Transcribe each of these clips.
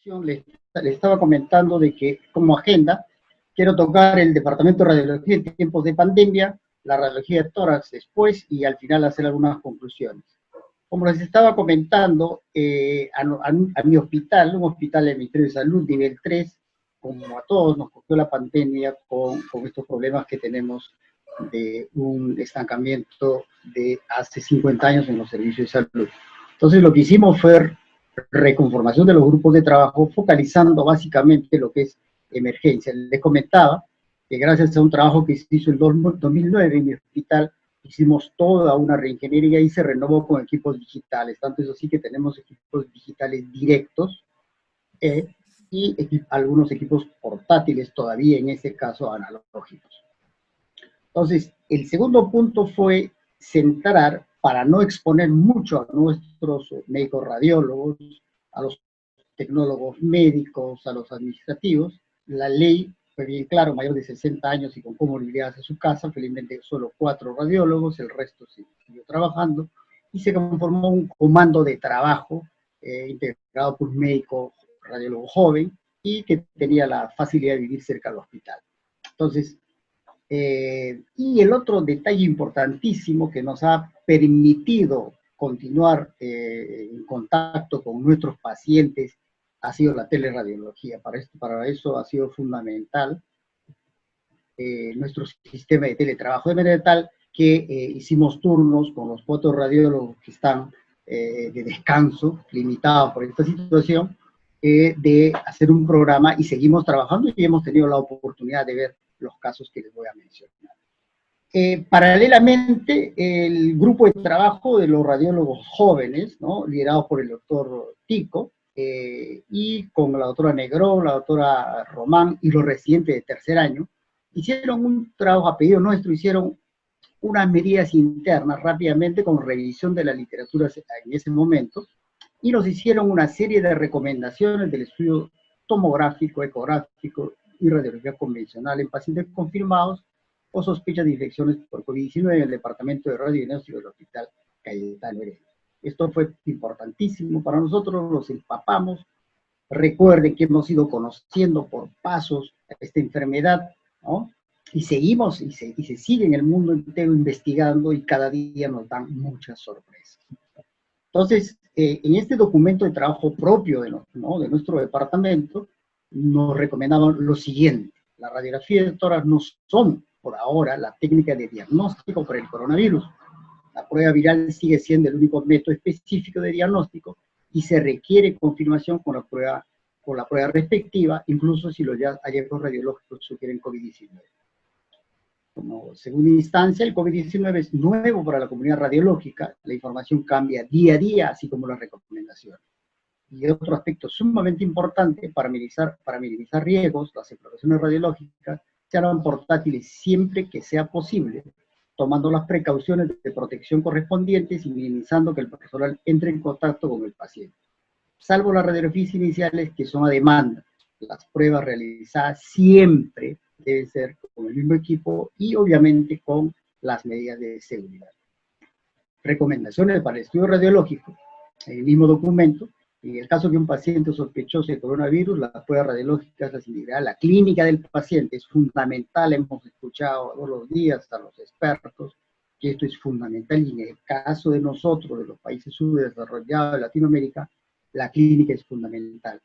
le estaba comentando de que como agenda quiero tocar el departamento de radiología en tiempos de pandemia, la radiología de tórax después y al final hacer algunas conclusiones. Como les estaba comentando, a mi hospital, un hospital del Ministerio de Salud nivel 3, como a todos nos cogió la pandemia con estos problemas que tenemos de un estancamiento de hace 50 años en los servicios de salud. Entonces lo que hicimos fue reconformación de los grupos de trabajo, focalizando básicamente lo que es emergencia. Les comentaba que gracias a un trabajo que se hizo en 2009 en mi hospital, hicimos toda una reingeniería y se renovó con equipos digitales. Tanto es así que tenemos equipos digitales directos y algunos equipos portátiles todavía, en este caso analógicos. Entonces, el segundo punto fue centrar, para no exponer mucho a nuestros médicos radiólogos, a los tecnólogos médicos, a los administrativos. La ley fue bien claro, mayor de 60 años y con comorbilidades a su casa, felizmente solo 4 radiólogos, el resto siguió trabajando, y se conformó un comando de trabajo integrado por un médico radiólogo joven y que tenía la facilidad de vivir cerca del hospital. Entonces, y el otro detalle importantísimo que nos ha permitido continuar en contacto con nuestros pacientes ha sido la teleradiología. Para eso ha sido fundamental nuestro sistema de teletrabajo, de manera tal que hicimos turnos con los fotoradiólogos que están de descanso, limitados por esta situación, de hacer un programa, y seguimos trabajando y hemos tenido la oportunidad de ver los casos que les voy a mencionar. Paralelamente, el grupo de trabajo de los radiólogos jóvenes, ¿no?, liderados por el doctor Tico, y con la doctora Negrón, la doctora Román y los residentes de tercer año, hicieron un trabajo a pedido nuestro, hicieron unas medidas internas rápidamente con revisión de la literatura en ese momento, y nos hicieron una serie de recomendaciones del estudio tomográfico, ecográfico y radiología convencional en pacientes confirmados o sospechas de infecciones por COVID-19 en el departamento de radiodiagnóstico del Hospital Cayetano Heredia. Esto fue importantísimo para nosotros, los empapamos. Recuerden que hemos ido conociendo por pasos esta enfermedad, ¿no? Y seguimos, y se sigue en el mundo entero investigando, y cada día nos dan muchas sorpresas. Entonces, en este documento de trabajo propio de nuestro departamento, nos recomendaban lo siguiente: la radiografía de tórax no son, por ahora, la técnica de diagnóstico para el coronavirus. La prueba viral sigue siendo el único método específico de diagnóstico y se requiere confirmación con la prueba respectiva, incluso si los hallazgos radiológicos sugieren COVID-19. Como segunda instancia, el COVID-19 es nuevo para la comunidad radiológica, la información cambia día a día, así como las recomendaciones. Y otro aspecto sumamente importante para minimizar riesgos, las exploraciones radiológicas se harán portátiles siempre que sea posible, tomando las precauciones de protección correspondientes y minimizando que el personal entre en contacto con el paciente. Salvo las radiografías iniciales que son a demanda, las pruebas realizadas siempre deben ser con el mismo equipo y obviamente con las medidas de seguridad. Recomendaciones para el estudio radiológico. En el mismo documento, en el caso de un paciente sospechoso de coronavirus, las pruebas radiológicas las indicará la clínica del paciente. Es fundamental, hemos escuchado todos los días a los expertos que esto es fundamental, y en el caso de nosotros, de los países subdesarrollados de Latinoamérica, la clínica es fundamental.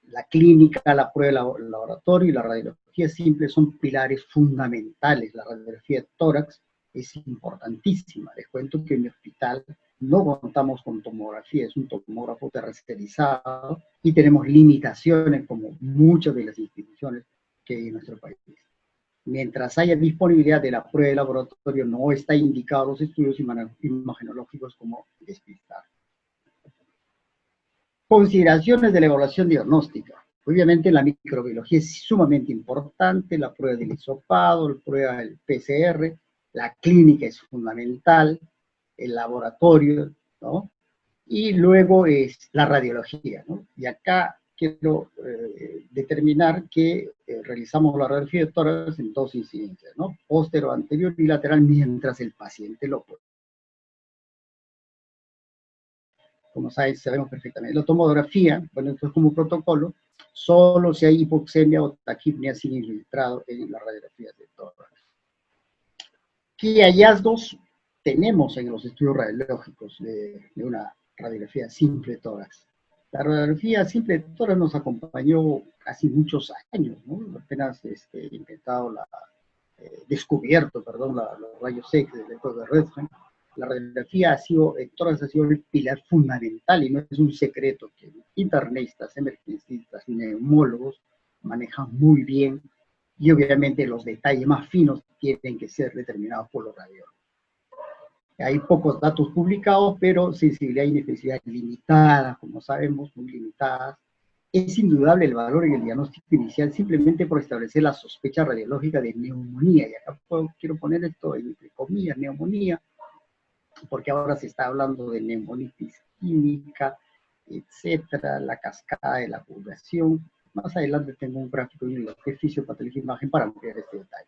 La clínica, la prueba de laboratorio y la radiología simple son pilares fundamentales. La radiografía de tórax es importantísima. Les cuento que en mi hospital no contamos con tomografía, es un tomógrafo tercerizado y tenemos limitaciones como muchas de las instituciones que hay en nuestro país. Mientras haya disponibilidad de la prueba de laboratorio, no está indicado los estudios imagenológicos como despistar. Consideraciones de la evaluación diagnóstica. Obviamente la microbiología es sumamente importante, la prueba del hisopado, la prueba del PCR, la clínica es fundamental, el laboratorio, ¿no? Y luego es la radiología, ¿no? Y acá quiero determinar que realizamos la radiología de tórax en 2 incidencias, ¿no? Póstero, anterior y lateral, mientras el paciente lo puede. como sabemos perfectamente. La tomografía, bueno, esto es como protocolo, solo si hay hipoxemia o taquipnea sin infiltrado en la radiografía de tórax. ¿Qué hallazgos tenemos en los estudios radiológicos de una radiografía simple de tórax? La radiografía simple de tórax nos acompañó casi muchos años, ¿no? Apenas descubierto, los rayos X del eco de Röntgen. La radiografía tórax ha sido el pilar fundamental y no es un secreto que internistas, emergencistas, neumólogos manejan muy bien, y obviamente los detalles más finos tienen que ser determinados por los radiólogos. Hay pocos datos publicados, pero sensibilidad y necesidad limitada, como sabemos, muy limitadas. Es indudable el valor en el diagnóstico inicial simplemente por establecer la sospecha radiológica de neumonía. Y acá quiero poner esto entre comillas, neumonía, porque ahora se está hablando de neumonitis química, etcétera, la cascada de la población. Más adelante tengo un gráfico en lo que es fisiopatología de imagen para ampliar este detalle.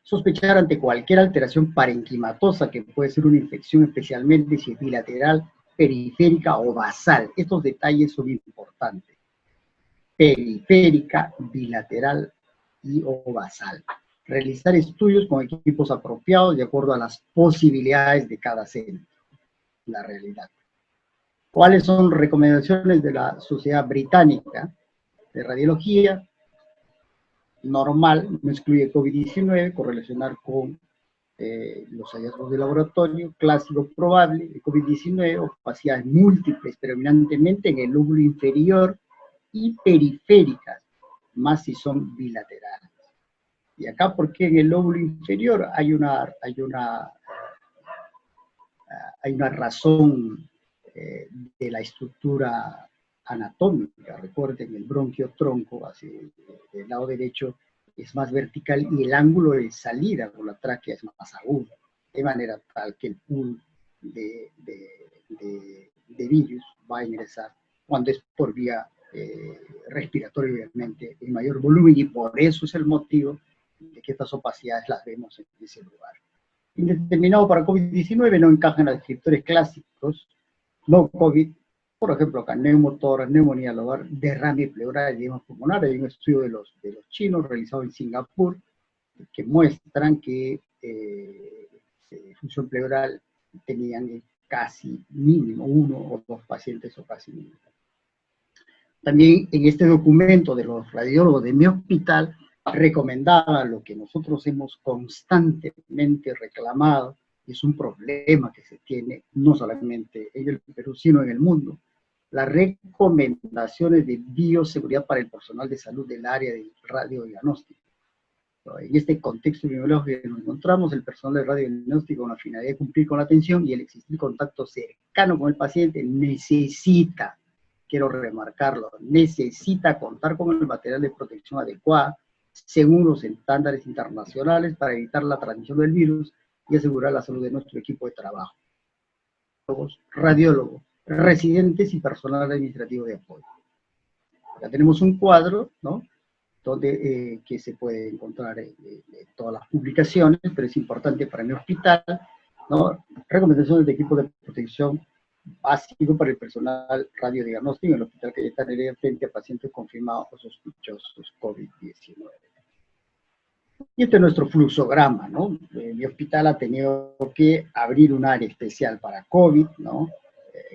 Sospechar ante cualquier alteración parenquimatosa, que puede ser una infección, especialmente si es bilateral, periférica o basal. Estos detalles son importantes. Periférica, bilateral o basal. Realizar estudios con equipos apropiados de acuerdo a las posibilidades de cada centro. La realidad. ¿Cuáles son recomendaciones de la Sociedad Británica de Radiología? Normal, no excluye COVID-19, correlacionar con los hallazgos de laboratorio, clásico probable de COVID-19, opacidades múltiples, predominantemente en el lóbulo inferior y periféricas, más si son bilaterales. Y acá, porque en el lóbulo inferior hay una razón de la estructura anatómica. Recuerden, el bronquio tronco hacia el lado derecho es más vertical y el ángulo de salida por la tráquea es más agudo, de manera tal que el pool de virus va a ingresar cuando es por vía respiratoria, obviamente, en mayor volumen, y por eso es el motivo de que estas opacidades las vemos en ese lugar. Indeterminado para COVID-19 no encajan los descriptores clásicos, no COVID, por ejemplo, acá neumotórax, neumonía lobar, derrame pleural, edema pulmonar. Hay un estudio de los chinos realizado en Singapur que muestran que función pleural tenían casi mínimo 1 o 2 pacientes o casi mínimo. También en este documento de los radiólogos de mi hospital recomendaba lo que nosotros hemos constantemente reclamado, y es un problema que se tiene no solamente en el Perú, sino en el mundo, las recomendaciones de bioseguridad para el personal de salud del área del radiodiagnóstico. En este contexto epidemiológico que nos encontramos, el personal de radiodiagnóstico, con la finalidad de cumplir con la atención y el existir contacto cercano con el paciente, necesita, quiero remarcarlo, necesita contar con el material de protección adecuado, según los estándares internacionales, para evitar la transmisión del virus y asegurar la salud de nuestro equipo de trabajo. Radiólogos, residentes y personal administrativo de apoyo. Ya tenemos un cuadro, ¿no?, donde, que se puede encontrar en todas las publicaciones, pero es importante para mi hospital, ¿no? Recomendaciones de equipo de protección básico para el personal radiodiagnóstico en el hospital que está frente a pacientes confirmados o sospechosos COVID-19. Y este es nuestro fluxograma, ¿no? Mi hospital ha tenido que abrir un área especial para COVID, ¿no?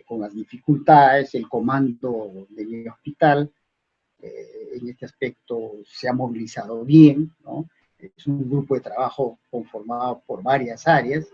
Con las dificultades, el comando de mi hospital, en este aspecto se ha movilizado bien, ¿no? Es un grupo de trabajo conformado por varias áreas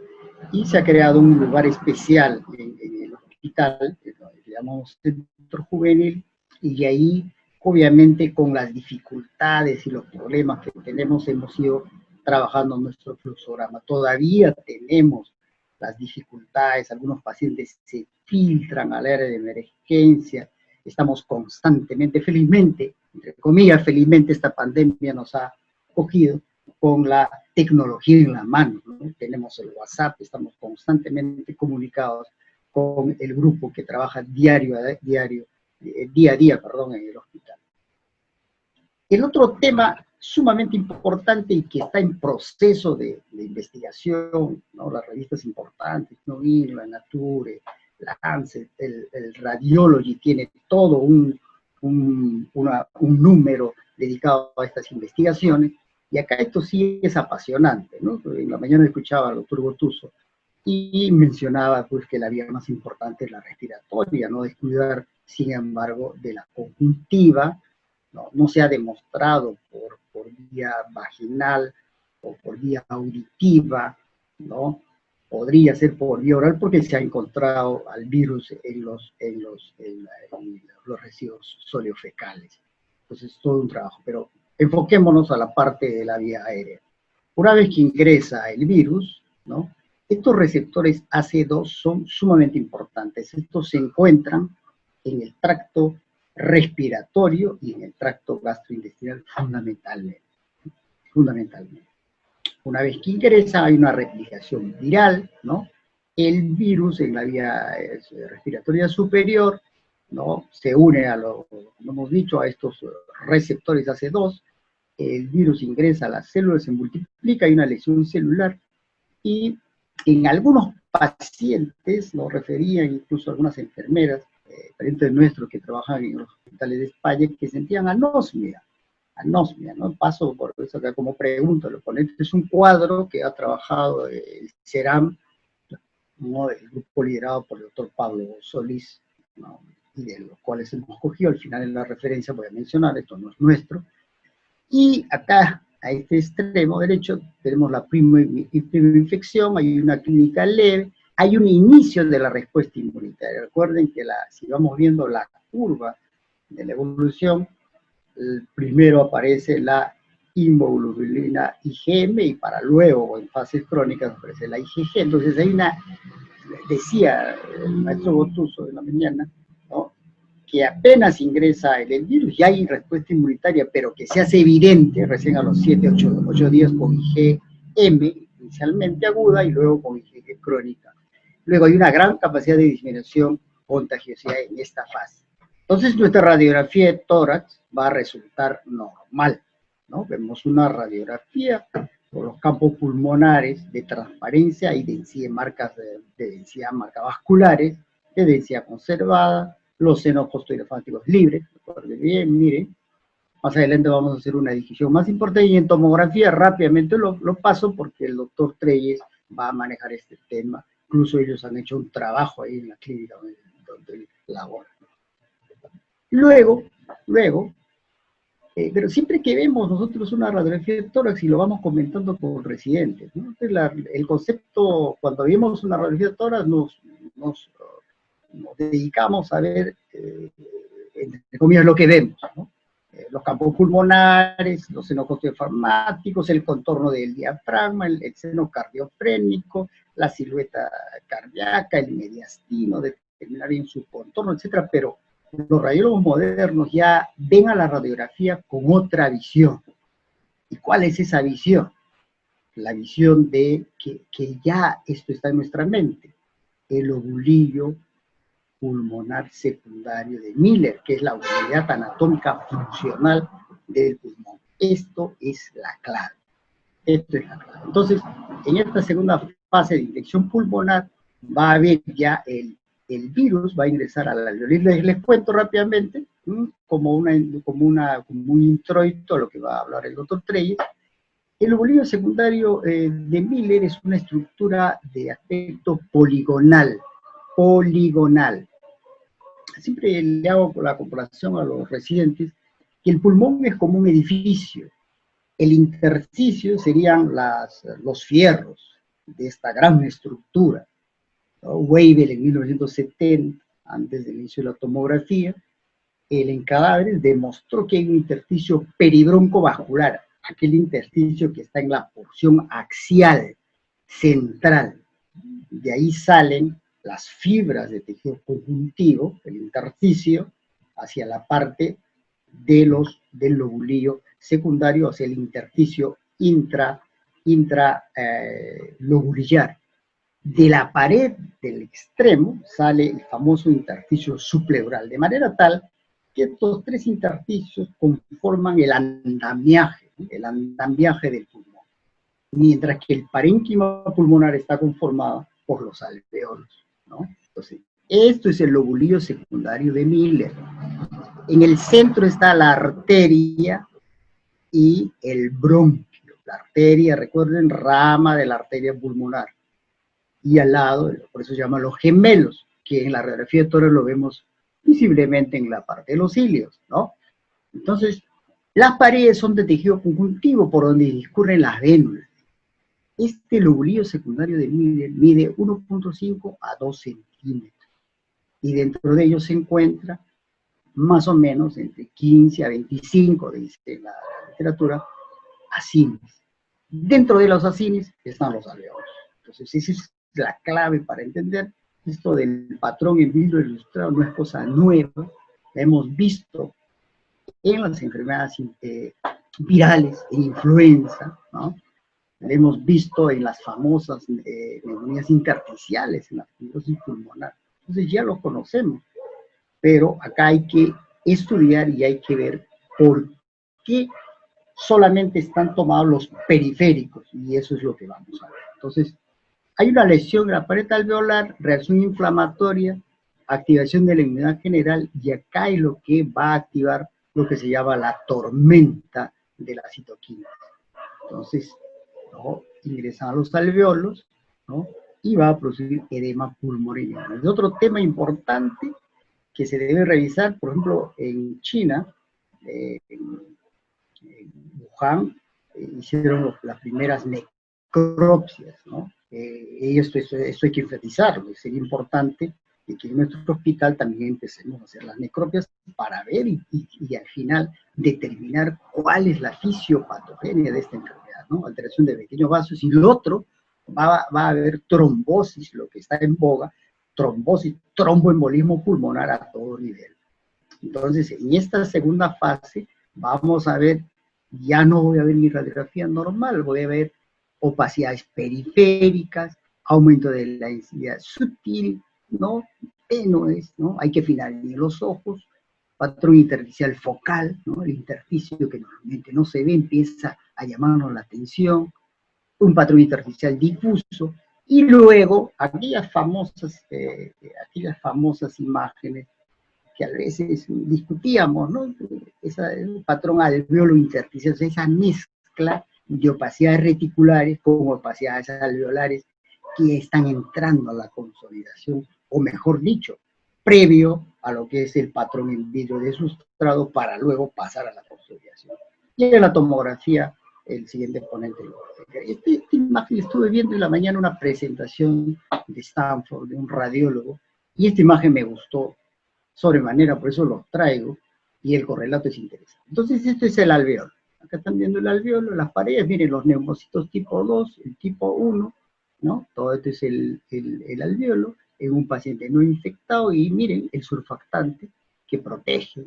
y se ha creado un lugar especial en el hospital, que llamamos Centro Juvenil, y ahí, obviamente, con las dificultades y los problemas que tenemos, hemos ido trabajando nuestro fluxograma. Todavía tenemos las dificultades, algunos pacientes se filtran al área de emergencia. Estamos constantemente, felizmente, entre comillas, felizmente esta pandemia nos ha cogido con la tecnología en la mano, ¿no? Tenemos el WhatsApp, estamos constantemente comunicados con el grupo que trabaja día a día, en el hospital. El otro tema sumamente importante y que está en proceso de investigación, ¿no? Las revistas importantes, New England, Nature, Lancet, el Radiology tiene todo un número dedicado a estas investigaciones, y acá esto sí es apasionante, ¿no? En la mañana escuchaba al doctor Gotuso y mencionaba pues que la vía más importante es la respiratoria, no descuidar, sin embargo, de la conjuntiva. No se ha demostrado por vía vaginal o por vía auditiva, ¿no? Podría ser por vía oral porque se ha encontrado al virus en los residuos sólido-fecales. Entonces, es todo un trabajo, pero enfoquémonos a la parte de la vía aérea. Una vez que ingresa el virus, ¿no? Estos receptores AC2 son sumamente importantes. Estos se encuentran en el tracto respiratorio y en el tracto gastrointestinal fundamentalmente. Una vez que ingresa hay una replicación viral, ¿no? El virus en la vía respiratoria superior, ¿no? Se une como hemos dicho, a estos receptores AC2, el virus ingresa a las células, se multiplica, hay una lesión celular, y en algunos pacientes, nos referían incluso algunas enfermeras, parientes nuestros que trabajan en los hospitales de España, que sentían anosmia, ¿no? Paso por eso acá como pregunta, lo ponente es un cuadro que ha trabajado el CERAM, ¿no? El grupo liderado por el doctor Pablo Solís, ¿no? Y de los cuales hemos cogido, al final en la referencia voy a mencionar, esto no es nuestro, y acá, a este extremo derecho, tenemos la primera infección, hay una clínica leve, hay un inicio de la respuesta inmunitaria. Recuerden que si vamos viendo la curva de la evolución, primero aparece la inmunoglobulina IgM y para luego, en fases crónicas, aparece la IgG. Entonces hay decía el maestro Gotuso de la mañana, ¿no? Que apenas ingresa el virus ya hay respuesta inmunitaria, pero que se hace evidente recién a los 7, 8 días con IgM, inicialmente aguda y luego con IgG crónica. Luego hay una gran capacidad de disminución contagiosidad en esta fase. Entonces nuestra radiografía de tórax va a resultar normal, ¿no? Vemos una radiografía por los campos pulmonares de transparencia y densidad, marcas de densidad vasculares, de densidad conservada, los senos costoidofáticos libres, recuerden bien, miren. Más adelante vamos a hacer una división más importante, y en tomografía rápidamente lo paso porque el doctor Treyes va a manejar este tema. Incluso ellos han hecho un trabajo ahí en la clínica donde labora. Luego, pero siempre que vemos nosotros una radiografía de tórax y lo vamos comentando con residentes, ¿no? Entonces el concepto, cuando vemos una radiografía de tórax, nos dedicamos a ver, entre comillas, lo que vemos, ¿no? Los campos pulmonares, los senos costoidofármacos, el contorno del diafragma, el seno cardiofrénico, la silueta cardíaca, el mediastino, determinar bien su contorno, etcétera, pero los radiólogos modernos ya ven a la radiografía con otra visión. ¿Y cuál es esa visión? La visión de que ya esto está en nuestra mente, el lobulillo pulmonar secundario de Miller, que es la unidad anatómica funcional del pulmón. Esto es la clave. Entonces, en esta segunda fase de infección pulmonar va a haber ya el virus, va a ingresar a la alveolar. Les cuento rápidamente, como un introito a lo que va a hablar el doctor Treyes. El lobulillo secundario de Miller es una estructura de aspecto poligonal. Siempre le hago la comparación a los residentes que el pulmón es como un edificio. El intersticio serían los fierros de esta gran estructura, ¿no? Weibull en 1970, antes del inicio de la tomografía, él en cadáveres demostró que hay un intersticio peribroncovascular, aquel intersticio que está en la porción axial, central. De ahí salen las fibras de tejido conjuntivo, el intersticio, hacia la parte del lobulillo secundario, hacia el intersticio intralobulillar. De la pared del extremo sale el famoso intersticio subpleural, de manera tal que estos tres intersticios conforman el andamiaje del pulmón, mientras que el parénquima pulmonar está conformado por los alveolos, ¿no? Entonces, Esto es el lobulillo secundario de Miller. En el centro está la arteria y el bronquio. La arteria, recuerden, rama de la arteria pulmonar. Y al lado, por eso se llaman los gemelos, que en la radiografía de tórax lo vemos visiblemente en la parte de los cilios, ¿no? Entonces, las paredes son de tejido conjuntivo por donde discurren las vénulas. Este lobulillo secundario de Miller mide 1.5 a 2 centímetros y dentro de ellos se encuentra más o menos entre 15 a 25, dice la literatura, acines. Dentro de los acines están los alveolos. Entonces, esa es la clave para entender esto del patrón en vidrio ilustrado. No es cosa nueva, la hemos visto en las enfermedades virales, en influenza, ¿no? La hemos visto en las famosas neumonías intersticiales, en la fibrosis pulmonar. Entonces ya lo conocemos, pero acá hay que estudiar y hay que ver por qué solamente están tomados los periféricos, y eso es lo que vamos a ver. Entonces, hay una lesión en la pared alveolar, reacción inflamatoria, activación de la inmunidad general, y acá es lo que va a activar lo que se llama la tormenta de la citoquina. Entonces, ¿no? Ingresan a los alveolos, ¿no? Y va a producir edema pulmonar. Es otro tema importante que se debe revisar, por ejemplo, en China, en Wuhan, hicieron las primeras necropsias, ¿no? Y esto hay que enfatizarlo, sería importante que en nuestro hospital también empecemos a hacer las necropias para ver y al final determinar cuál es la fisiopatogenia de esta enfermedad, ¿no? Alteración de pequeños vasos, y lo otro, va a haber trombosis, lo que está en boga, trombosis, tromboembolismo pulmonar a todo nivel. Entonces, en esta segunda fase, vamos a ver, ya no voy a ver mi radiografía normal, voy a ver opacidades periféricas, aumento de la densidad sutil, ¿no? Tenues, ¿no? Hay que afinar en los ojos, patrón intersticial focal, ¿no? El intersticio que normalmente no se ve empieza a llamarnos la atención, un patrón intersticial difuso, y luego aquellas famosas imágenes que a veces discutíamos, ¿no? El patrón alveolo intersticial, esa mezcla de opacidades reticulares con opacidades alveolares que están entrando a la consolidación, o mejor dicho, previo a lo que es el patrón en vidrio de sustrado para luego pasar a la consolidación. Y en la tomografía, el siguiente ponente lo esta imagen estuve viendo en la mañana una presentación de Stanford, de un radiólogo, y esta imagen me gustó sobremanera, por eso los traigo, y el correlato es interesante. Entonces, esto es el alveolo. Acá están viendo el alveolo, las paredes, miren los neumocitos tipo 2, el tipo 1, ¿no? Todo esto es el alveolo en un paciente no infectado, y miren el surfactante que protege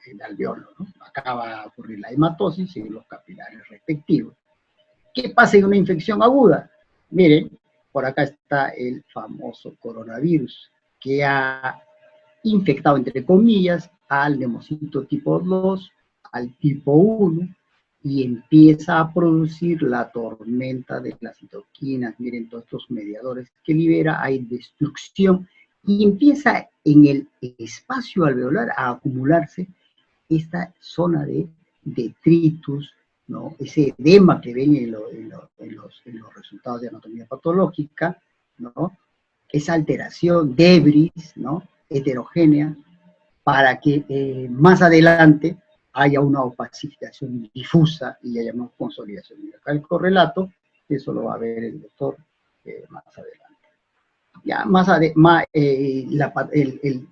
el alveolo, ¿no? Acá va a ocurrir la hematosis en los capilares respectivos. ¿Qué pasa en una infección aguda? Miren, por acá está el famoso coronavirus, que ha infectado, entre comillas, al neumocito tipo 2, al tipo 1, y empieza a producir la tormenta de las citoquinas. Miren todos estos mediadores que libera, hay destrucción, y empieza en el espacio alveolar a acumularse esta zona de detritus, ¿no? Ese edema que ven en los resultados de anatomía patológica, ¿no? Esa alteración, debris, ¿no? Heterogénea, para que más adelante haya una opacificación difusa y haya más consolidación. Y acá el correlato, eso lo va a ver el doctor más adelante. Ya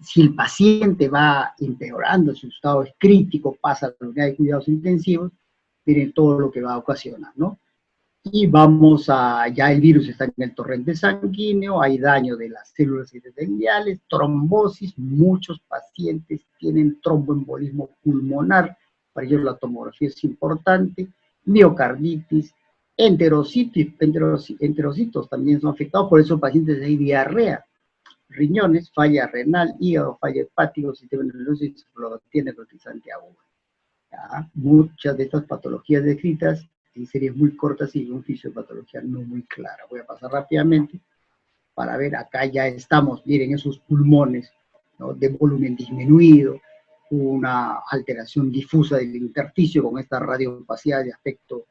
si el paciente va empeorando, su estado es crítico, pasa a la unidad de cuidados intensivos, miren todo lo que va a ocasionar, ¿no? Y ya el virus está en el torrente sanguíneo, hay daño de las células epiteliales, trombosis, muchos pacientes tienen tromboembolismo pulmonar, para ellos la tomografía es importante, miocarditis, enterocitos también son afectados, por eso pacientes hay diarrea, riñones, falla renal, hígado, falla hepático, sistema nervioso y cefalopatía necrotizante aguda. ¿Ya? Muchas de estas patologías descritas en series muy cortas y con fisiopatología no muy clara. Voy a pasar rápidamente. para ver, acá ya estamos, miren esos pulmones, ¿no?, de volumen disminuido, una alteración difusa del intersticio con esta radiopacidad de aspecto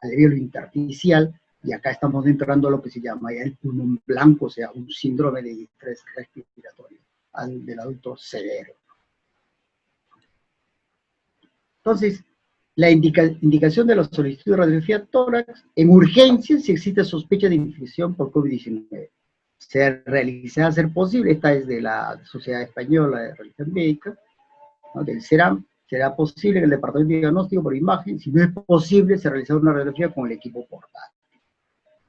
alveolo intersticial, y acá estamos entrando a lo que se llama ya el pulmón blanco, o sea, un síndrome de distrés respiratorio del adulto severo. Entonces, la indicación de la solicitud de radiografía tórax en urgencia si existe sospecha de infección por COVID-19. Ser realizada a ser posible, esta es de la Sociedad Española de Radiología Médica, ¿no?, del CERAM. Será posible en el departamento de diagnóstico por imagen. Si no es posible, se realizará una radiografía con el equipo portátil.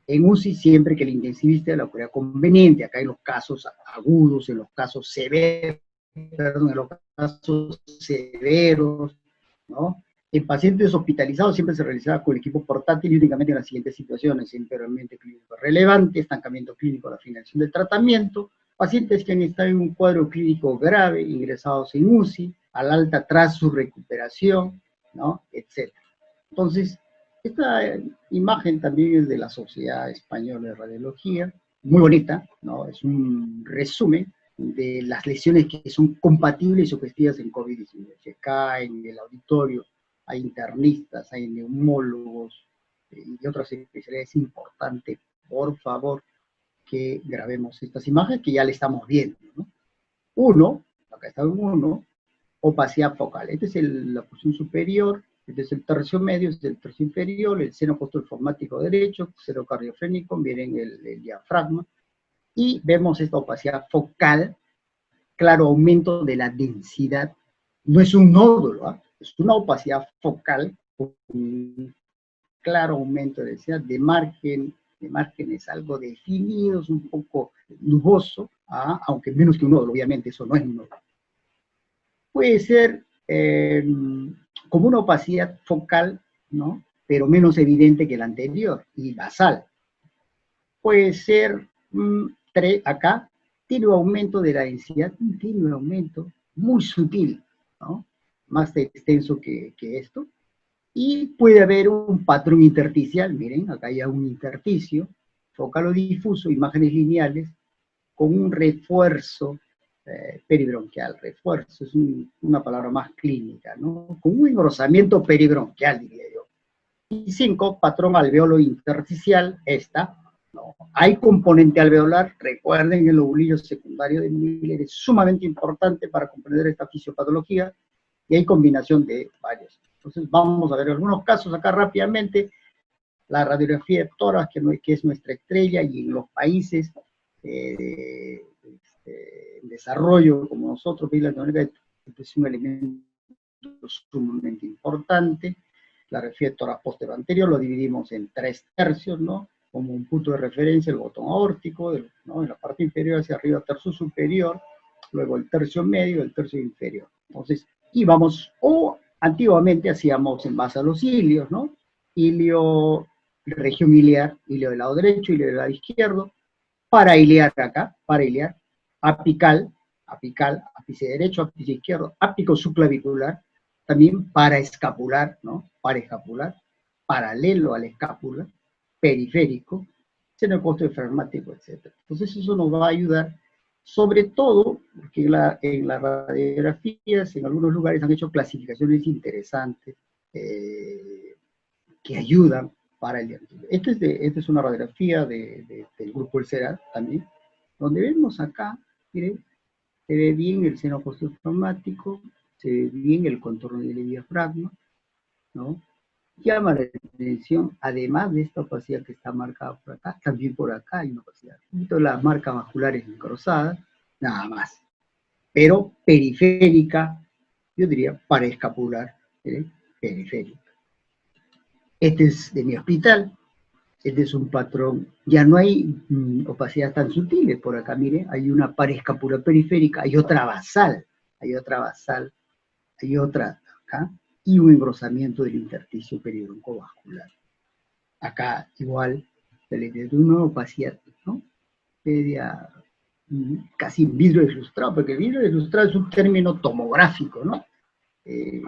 En UCI, siempre que el intensivista la crea conveniente. Acá en los casos agudos, en los casos severos, ¿no? En pacientes hospitalizados siempre se realizaba con el equipo portátil y únicamente en las siguientes situaciones: empeoramiento clínico relevante, estancamiento clínico a la finalización del tratamiento, pacientes que han estado en un cuadro clínico grave, ingresados en UCI, al alta tras su recuperación, ¿no?, etc. Entonces, esta imagen también es de la Sociedad Española de Radiología, muy bonita, ¿no? Es un resumen de las lesiones que son compatibles y sugestivas en COVID-19. Acá en el auditorio hay internistas, hay neumólogos y otras especialidades. Es importante, por favor, que grabemos estas imágenes que ya le estamos viendo, ¿no? Uno, acá está uno, opacidad focal. Esta es la porción superior, este es el tercio medio, este es el tercio inferior, el seno posturformático derecho, seno cardiofrénico, miren el diafragma, y vemos esta opacidad focal, claro aumento de la densidad. No es un nódulo, ¿eh?, es una opacidad focal con un claro aumento de densidad, de márgenes algo definidos, un poco nuboso, aunque menos que un nódulo, obviamente eso no es un nódulo. Puede ser como una opacidad focal, ¿no?, pero menos evidente que la anterior, y basal. Puede ser, acá, tiene un aumento de la densidad, tiene un aumento muy sutil, ¿no?, más extenso que esto, y puede haber un patrón intersticial. Miren, acá hay un intersticio, focal o difuso, imágenes lineales, con un refuerzo peribronquial. Refuerzo es una palabra más clínica, ¿no?, con un engrosamiento peribronquial, diría yo. Y 5, patrón alveolo intersticial, ¿no? Hay componente alveolar. Recuerden, el lobulillo secundario de Miller es sumamente importante para comprender esta fisiopatología, y hay combinación de varios. Entonces vamos a ver algunos casos acá rápidamente. La radiografía de tórax, que es nuestra estrella, y en los países en desarrollo como nosotros, Latinoamérica, es un elemento sumamente importante. La radiografía de tórax posterior anterior lo dividimos en 3 tercios, ¿no?, como un punto de referencia, el botón aórtico, ¿no?, en la parte inferior hacia arriba, tercio superior, luego el tercio medio, el tercio inferior. Entonces, íbamos, o antiguamente hacíamos en base a los ilios, ¿no?, ilio, región iliar, ilio del lado derecho, ilio del lado izquierdo, parailiar acá, parailiar, apical, ápice derecho, ápice izquierdo, ápico subclavicular, también paraescapular, ¿no?, paraescapular, paralelo a la escápula, periférico, seno posturofragmático, etc. Entonces eso nos va a ayudar, sobre todo, porque en las radiografías, en algunos lugares han hecho clasificaciones interesantes que ayudan para el diagnóstico. Esta es una radiografía del grupo El CERAM también, donde vemos acá, miren, se ve bien el seno posturofragmático, se ve bien el contorno del diafragma, ¿no? Llama la atención, además de esta opacidad que está marcada por acá, también por acá hay una opacidad. Las marcas vasculares engrosadas, nada más. Pero periférica, yo diría paraescapular, periférica. Este es de mi hospital. Este es un patrón. Ya no hay opacidades tan sutiles por acá, mire, hay una paraescapular periférica, hay otra basal, hay otra acá, y un engrosamiento del intersticio peribroncovascular. Acá igual se le da una opacidad, ¿no?, media, casi vidrio deslustrado, porque el vidrio deslustrado es un término tomográfico, ¿no? En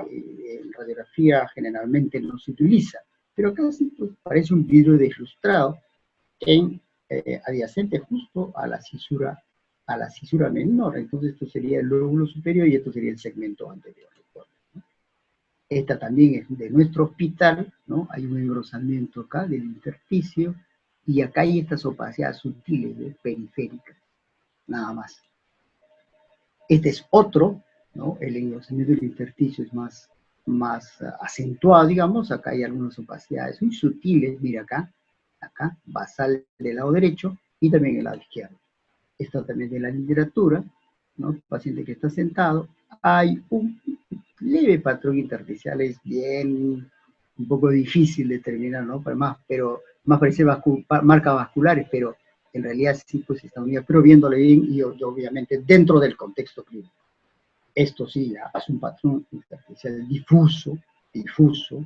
radiografía generalmente no se utiliza, pero casi pues, parece un vidrio deslustrado en adyacente justo a la cisura menor. Entonces esto sería el lóbulo superior y esto sería el segmento anterior. Esta también es de nuestro hospital, ¿no? Hay un engrosamiento acá del intersticio y acá hay estas opacidades sutiles, periféricas, nada más. Este es otro, ¿no? El engrosamiento del intersticio es más acentuado, digamos. Acá hay algunas opacidades muy sutiles, mira acá, basal del lado derecho y también el lado izquierdo. Esto también de la literatura, ¿no? Paciente que está sentado, hay un leve patrón intersticial, es bien, un poco difícil de determinar, ¿no? Pero más parece marcas vasculares, pero en realidad sí, pues está unida, pero viéndole bien y obviamente dentro del contexto clínico. Esto sí, ya es un patrón intersticial difuso,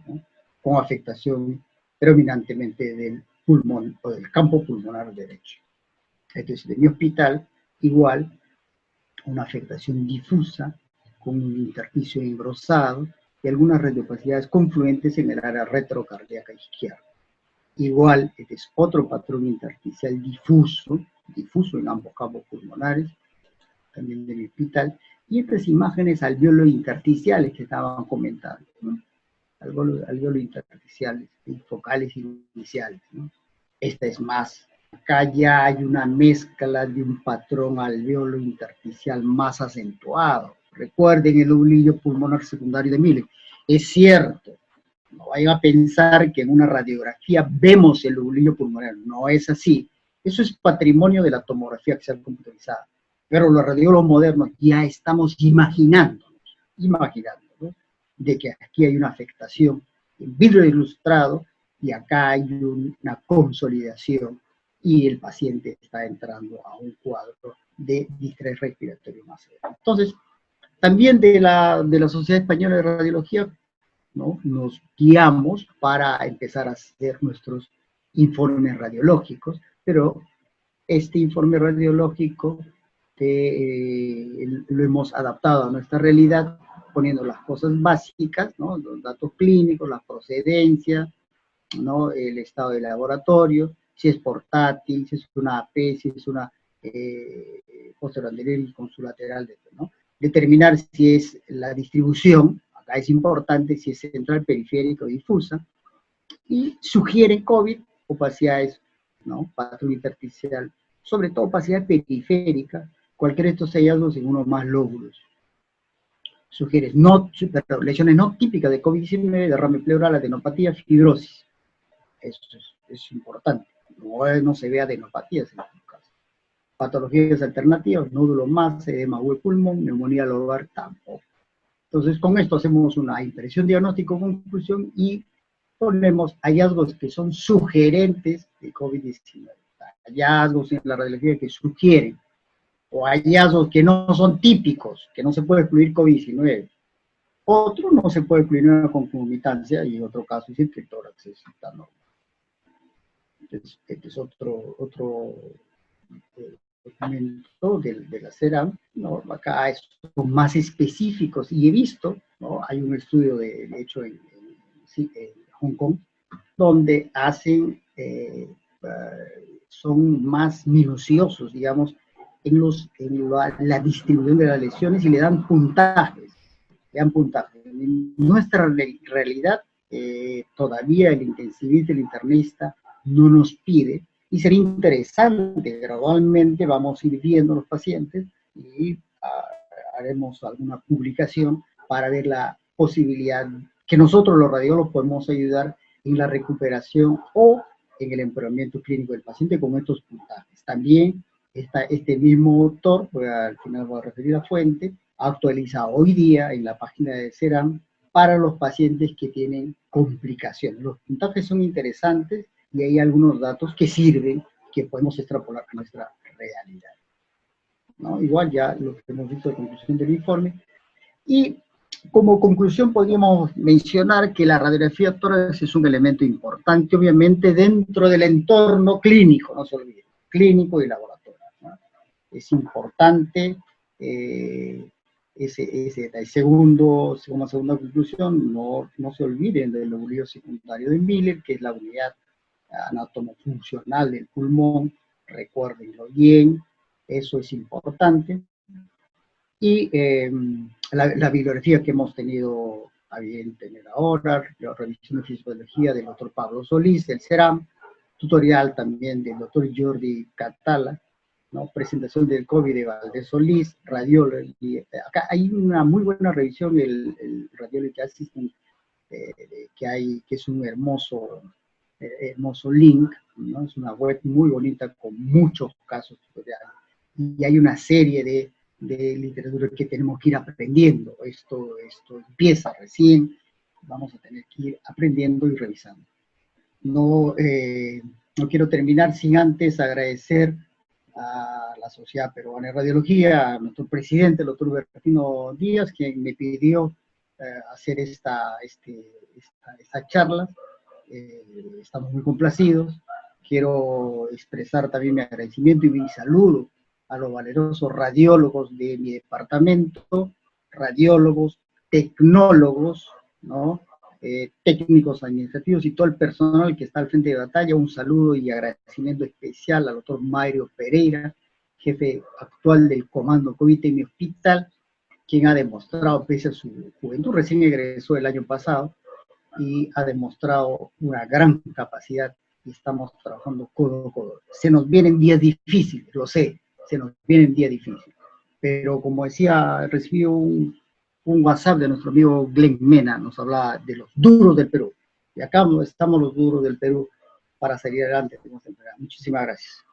¿no? Con afectación predominantemente del pulmón o del campo pulmonar derecho. Entonces, de mi hospital, igual, una afectación difusa, con un intersticio engrosado y algunas radiopacidades confluentes en el área retrocardíaca izquierda. Igual, este es otro patrón intersticial difuso en ambos campos pulmonares, también de mi hospital, y estas imágenes alveolos intersticiales que estaban comentando, ¿no? Alveolos intersticiales, focales iniciales, ¿no? Esta es más. Acá ya hay una mezcla de un patrón alveolo intersticial más acentuado. Recuerden el lobulillo pulmonar secundario de Miller. Es cierto, no vayan a pensar que en una radiografía vemos el lobulillo pulmonar. No es así. Eso es patrimonio de la tomografía axial computarizada. Pero los radiólogos modernos ya estamos imaginando, ¿no? De que aquí hay una afectación en vidrio ilustrado y acá hay una consolidación y el paciente está entrando a un cuadro de distrés respiratorio más severo. Entonces, también de la Sociedad Española de Radiología, ¿no? Nos guiamos para empezar a hacer nuestros informes radiológicos, pero este informe radiológico lo hemos adaptado a nuestra realidad, poniendo las cosas básicas, ¿no? Los datos clínicos, la procedencia, ¿no? El estado de laboratorio, si es portátil, si es una AP, si es una posterior con su lateral, ¿no? Determinar si es la distribución, acá es importante, si es central, periférica o difusa, y sugiere COVID, opacidades, ¿no? Patrón intersticial, sobre todo opacidad periférica, cualquiera de estos hallazgos en uno más lóbulos. Sugiere lesiones no típicas de COVID-19, derrame pleural, adenopatía, fibrosis. Eso es importante. No se ve adenopatías en estos casos. Patologías alternativas, nódulo más, edema de pulmón, neumonía lobar, tampoco. Entonces, con esto hacemos una impresión diagnóstico-conclusión y ponemos hallazgos que son sugerentes de COVID-19. Hallazgos en la radiología que sugieren, o hallazgos que no son típicos, que no se puede excluir COVID-19. Otro no se puede excluir una concomitancia y en otro caso es que el tórax está normal. Este es otro documento de la CERAM, ¿no? Acá son más específicos y he visto, ¿no? Hay un estudio de hecho en Hong Kong, donde hacen, son más minuciosos, digamos, en la distribución de las lesiones y le dan puntajes. En nuestra realidad, todavía el intensivista, el internista, no nos pide, y sería interesante, gradualmente vamos a ir viendo los pacientes y haremos alguna publicación para ver la posibilidad que nosotros los radiólogos podemos ayudar en la recuperación o en el empeoramiento clínico del paciente con estos puntajes. También este mismo autor, al final voy a referir a fuente, actualiza hoy día en la página de CERAM para los pacientes que tienen complicaciones. Los puntajes son interesantes y hay algunos datos que sirven, que podemos extrapolar a nuestra realidad, ¿no? Igual ya lo que hemos visto de conclusión del informe. Y como conclusión podríamos mencionar que la radiografía tórax es un elemento importante, obviamente, dentro del entorno clínico, no se olvide, clínico y laboratorio, ¿no? Es importante. Segunda conclusión, no se olviden del lobulillo secundario de Miller, que es la unidad anatomofuncional del pulmón, recuérdenlo bien, eso es importante. Y la bibliografía que hemos tenido a bien tener ahora, la revisión de fisiología del doctor Pablo Solís, del CERAM, tutorial también del doctor Jordi Catala, ¿no? Presentación del COVID de Valdés Solís, radiología. Acá hay una muy buena revisión, el Radiology Assistant, que es un hermoso link, ¿no? Es una web muy bonita con muchos casos tutoriales. Y hay una serie de literatura que tenemos que ir aprendiendo. Esto empieza recién, vamos a tener que ir aprendiendo y revisando. No quiero terminar sin antes agradecer a la Sociedad Peruana de Radiología, a nuestro presidente, el doctor Bertino Díaz, quien me pidió hacer esta charla. Estamos muy complacidos. Quiero expresar también mi agradecimiento y mi saludo a los valerosos radiólogos de mi departamento, radiólogos, tecnólogos, ¿no? Técnicos administrativos y todo el personal que está al frente de batalla. Un saludo y agradecimiento especial al doctor Mario Pereira, jefe actual del Comando COVID en mi hospital, quien ha demostrado, pese a su juventud, recién egresó el año pasado, y ha demostrado una gran capacidad y estamos trabajando codo a codo. Se nos vienen días difíciles, lo sé, se nos vienen días difíciles, pero como decía, recibí un WhatsApp de nuestro amigo Glenn Mena, nos hablaba de los duros del Perú, y acá estamos los duros del Perú para salir adelante. Muchísimas gracias.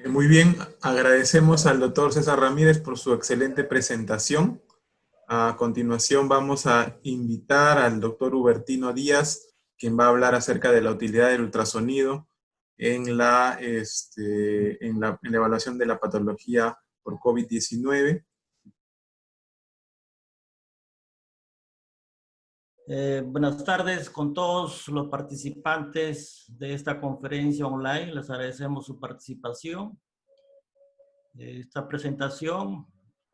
Muy bien, agradecemos al doctor César Ramírez por su excelente presentación. A continuación vamos a invitar al doctor Hubertino Díaz, quien va a hablar acerca de la utilidad del ultrasonido en la evaluación de la patología por COVID-19. Buenas tardes con todos los participantes de esta conferencia online. Les agradecemos su participación. Esta presentación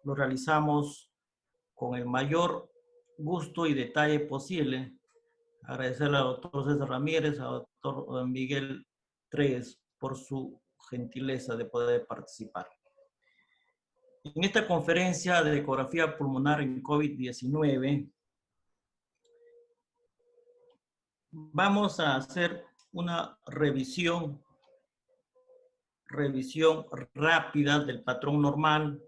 lo realizamos con el mayor gusto y detalle posible. Agradecerle al doctor César Ramírez, al doctor Miguel Tres por su gentileza de poder participar. En esta conferencia de ecografía pulmonar en COVID-19, vamos a hacer una revisión rápida del patrón normal,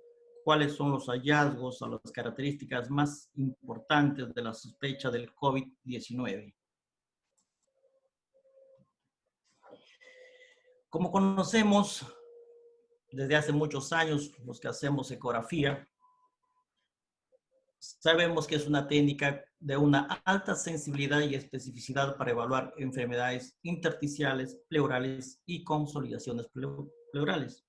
cuáles son los hallazgos o las características más importantes de la sospecha del COVID-19. Como conocemos desde hace muchos años, los que hacemos ecografía, sabemos que es una técnica de una alta sensibilidad y especificidad para evaluar enfermedades intersticiales, pleurales y consolidaciones pleurales.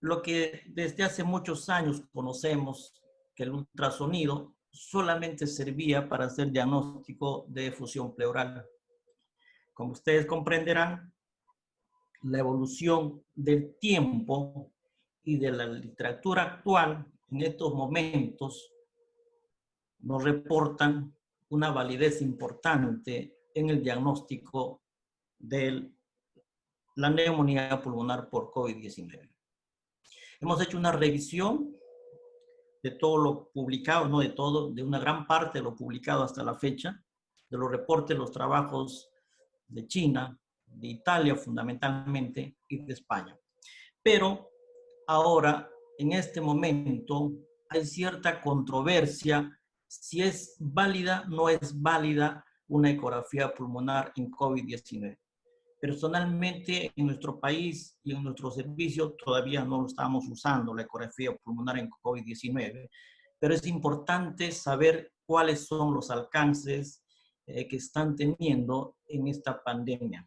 Lo que desde hace muchos años conocemos que el ultrasonido solamente servía para hacer diagnóstico de efusión pleural. Como ustedes comprenderán, la evolución del tiempo y de la literatura actual en estos momentos nos reportan una validez importante en el diagnóstico de la neumonía pulmonar por COVID-19. Hemos hecho una revisión de todo lo publicado, no de todo, de una gran parte de lo publicado hasta la fecha, de los reportes, los trabajos de China, de Italia fundamentalmente y de España. Pero ahora, en este momento, hay cierta controversia si es válida o no es válida una ecografía pulmonar en COVID-19. Personalmente, en nuestro país y en nuestro servicio todavía no lo estamos usando, la ecografía pulmonar en COVID-19, pero es importante saber cuáles son los alcances que están teniendo en esta pandemia.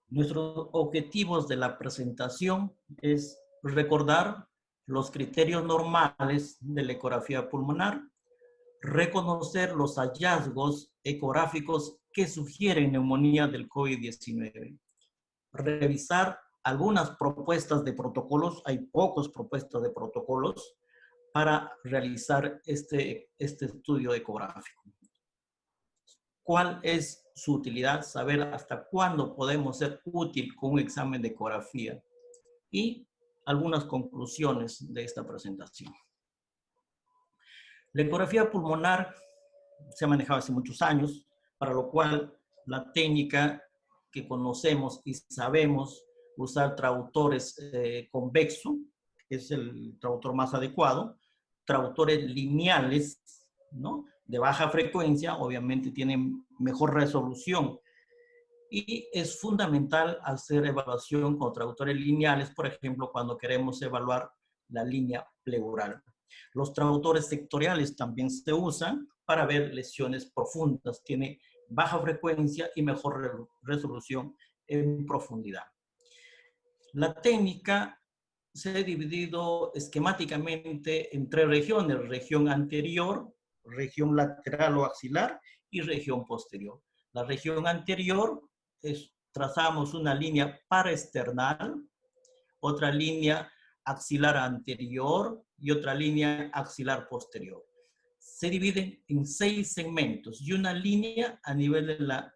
Nuestros objetivos de la presentación es recordar los criterios normales de la ecografía pulmonar, reconocer los hallazgos ecográficos que sugieren neumonía del COVID-19, revisar algunas propuestas de protocolos, hay pocas propuestas de protocolos para realizar este estudio ecográfico. cuál es su utilidad, saber hasta cuándo podemos ser útil con un examen de ecografía y algunas conclusiones de esta presentación. La ecografía pulmonar se ha manejado hace muchos años, para lo cual la técnica que conocemos y sabemos usar traductores convexo, que es el traductor más adecuado, traductores lineales, ¿no?, de baja frecuencia, obviamente tienen mejor resolución. Y es fundamental hacer evaluación con traductores lineales, por ejemplo, cuando queremos evaluar la línea pleural. Los traductores sectoriales también se usan para ver lesiones profundas. Tiene baja frecuencia y mejor resolución en profundidad. La técnica se ha dividido esquemáticamente en 3 regiones: región anterior, región lateral o axilar y región posterior. La región anterior trazamos una línea paraesternal, otra línea axilar anterior y otra línea axilar posterior. Se dividen en 6 segmentos y una línea a nivel de la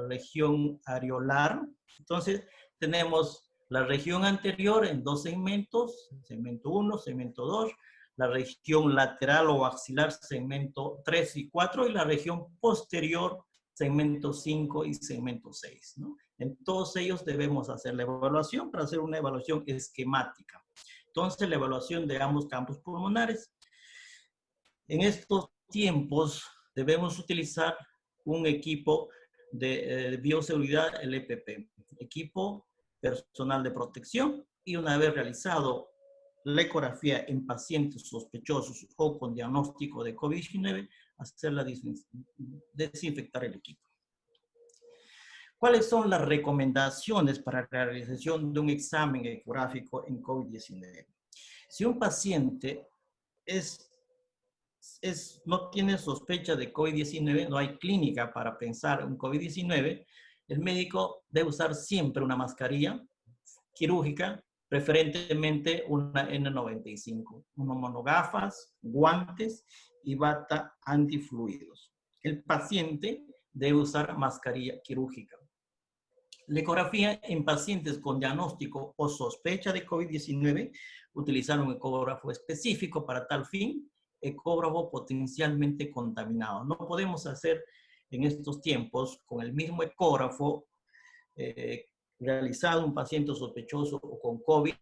región areolar. Entonces, tenemos la región anterior en 2 segmentos, segmento 1, segmento 2, la región lateral o axilar, segmento 3 y 4, y la región posterior, segmento 5 y segmento 6, ¿no? En todos ellos debemos hacer la evaluación para hacer una evaluación esquemática. Entonces, la evaluación de ambos campos pulmonares. En estos tiempos debemos utilizar un equipo de bioseguridad, el EPP, equipo personal de protección, y una vez realizado la ecografía en pacientes sospechosos o con diagnóstico de COVID-19, hacerla desinfectar el equipo. ¿Cuáles son las recomendaciones para la realización de un examen ecográfico en COVID-19? Si un paciente no tiene sospecha de COVID-19, no hay clínica para pensar en COVID-19, el médico debe usar siempre una mascarilla quirúrgica, preferentemente una N95, unos monogafas, guantes y bata antifluidos. El paciente debe usar mascarilla quirúrgica. La ecografía en pacientes con diagnóstico o sospecha de COVID-19, utilizar un ecógrafo específico para tal fin, ecógrafo potencialmente contaminado. No podemos hacer en estos tiempos con el mismo ecógrafo realizado un paciente sospechoso o con COVID,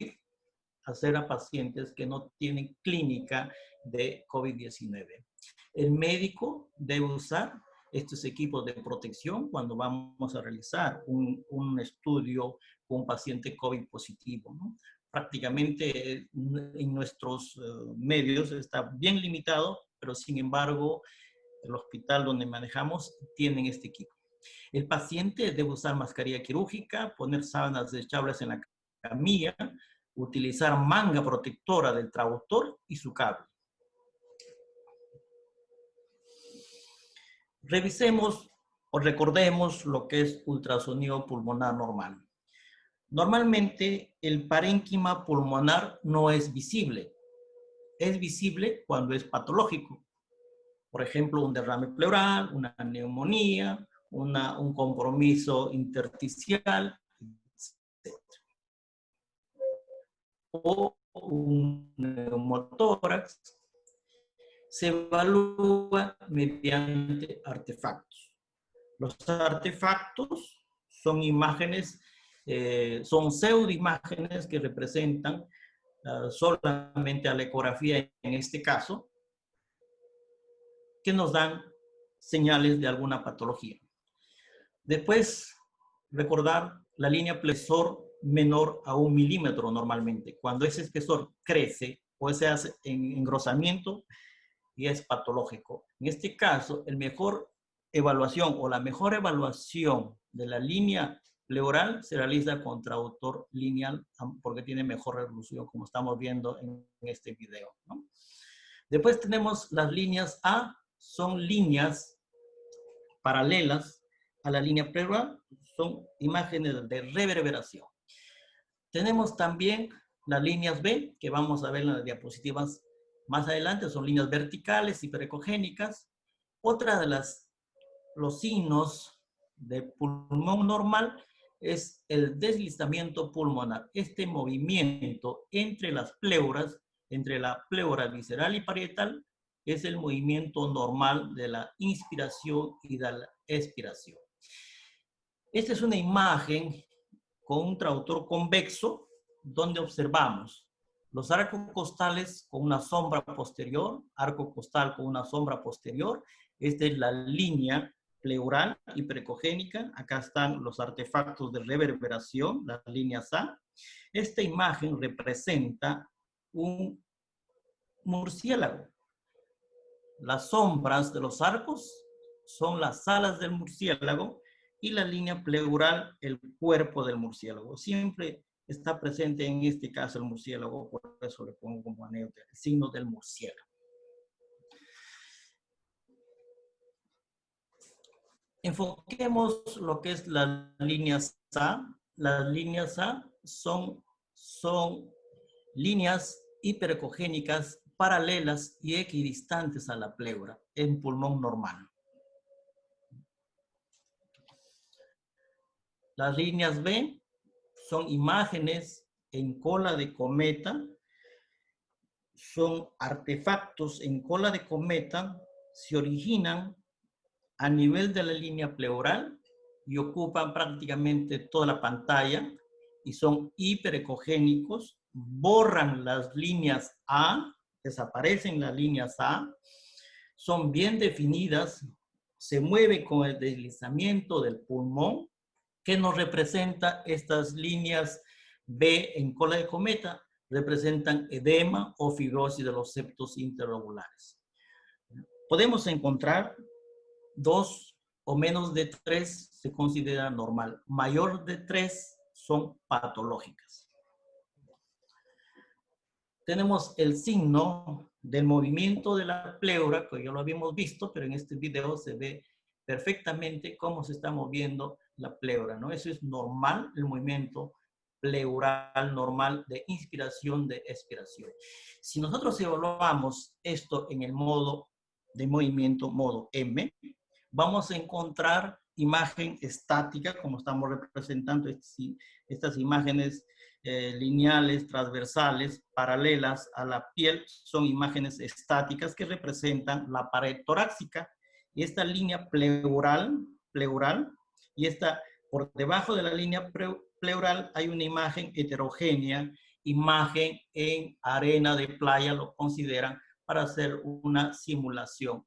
hacer a pacientes que no tienen clínica de COVID-19. El médico debe usar estos equipos de protección cuando vamos a realizar un estudio con un paciente COVID positivo, ¿no? Prácticamente en nuestros medios está bien limitado, pero sin embargo, el hospital donde manejamos tienen este equipo. El paciente debe usar mascarilla quirúrgica, poner sábanas desechables en la camilla, utilizar manga protectora del traductor y su cable. Revisemos o recordemos lo que es ultrasonido pulmonar normal. Normalmente el parénquima pulmonar no es visible. Es visible cuando es patológico. Por ejemplo, un derrame pleural, una neumonía, un compromiso intersticial, etc. O un neumotórax. Se evalúa mediante artefactos. Los artefactos son imágenes, son pseudoimágenes que representan solamente a la ecografía en este caso, que nos dan señales de alguna patología. Después, recordar la línea espesor menor a 1 milímetro normalmente. Cuando ese espesor crece o se hace en engrosamiento, y es patológico. En este caso, la mejor evaluación de la línea pleural se realiza con traductor lineal porque tiene mejor resolución, como estamos viendo en este video, ¿no? Después tenemos las líneas A, son líneas paralelas a la línea pleural, son imágenes de reverberación. Tenemos también las líneas B, que vamos a ver en las diapositivas más adelante, son líneas verticales hiperecogénicas. Otra de las los signos de pulmón normal es el deslizamiento pulmonar. Este movimiento entre las pleuras, entre la pleura visceral y parietal, es el movimiento normal de la inspiración y de la expiración. Esta es una imagen con un traductor convexo donde observamos los arcos costales con una sombra posterior, arco costal con una sombra posterior. Esta es la línea pleural hiperecogénica. Acá están los artefactos de reverberación, las líneas A. Esta imagen representa un murciélago. Las sombras de los arcos son las alas del murciélago y la línea pleural, el cuerpo del murciélago. Siempre está presente en este caso el murciélago, por eso le pongo como anécdota el signo del murciélago. Enfoquemos lo que es las líneas A. Las líneas A son líneas hiperecogénicas paralelas y equidistantes a la pleura en pulmón normal. Las líneas B son imágenes en cola de cometa, son artefactos en cola de cometa, se originan a nivel de la línea pleural y ocupan prácticamente toda la pantalla y son hiperecogénicos, borran las líneas A, desaparecen las líneas A, son bien definidas, se mueven con el deslizamiento del pulmón. ¿Qué nos representa estas líneas B en cola de cometa? Representan edema o fibrosis de los septos interlobulares. Podemos encontrar 2 o menos de 3 se considera normal. Mayor de 3 son patológicas. Tenemos el signo del movimiento de la pleura, que ya lo habíamos visto, pero en este video se ve perfectamente cómo se está moviendo la pleura, ¿no? Eso es normal, el movimiento pleural normal de inspiración, de expiración. Si nosotros evaluamos esto en el modo de movimiento, modo M, vamos a encontrar imagen estática, como estamos representando estas imágenes lineales, transversales, paralelas a la piel, son imágenes estáticas que representan la pared torácica. Y esta línea pleural, y esta por debajo de la línea pleural hay una imagen heterogénea, imagen en arena de playa, lo consideran para hacer una simulación.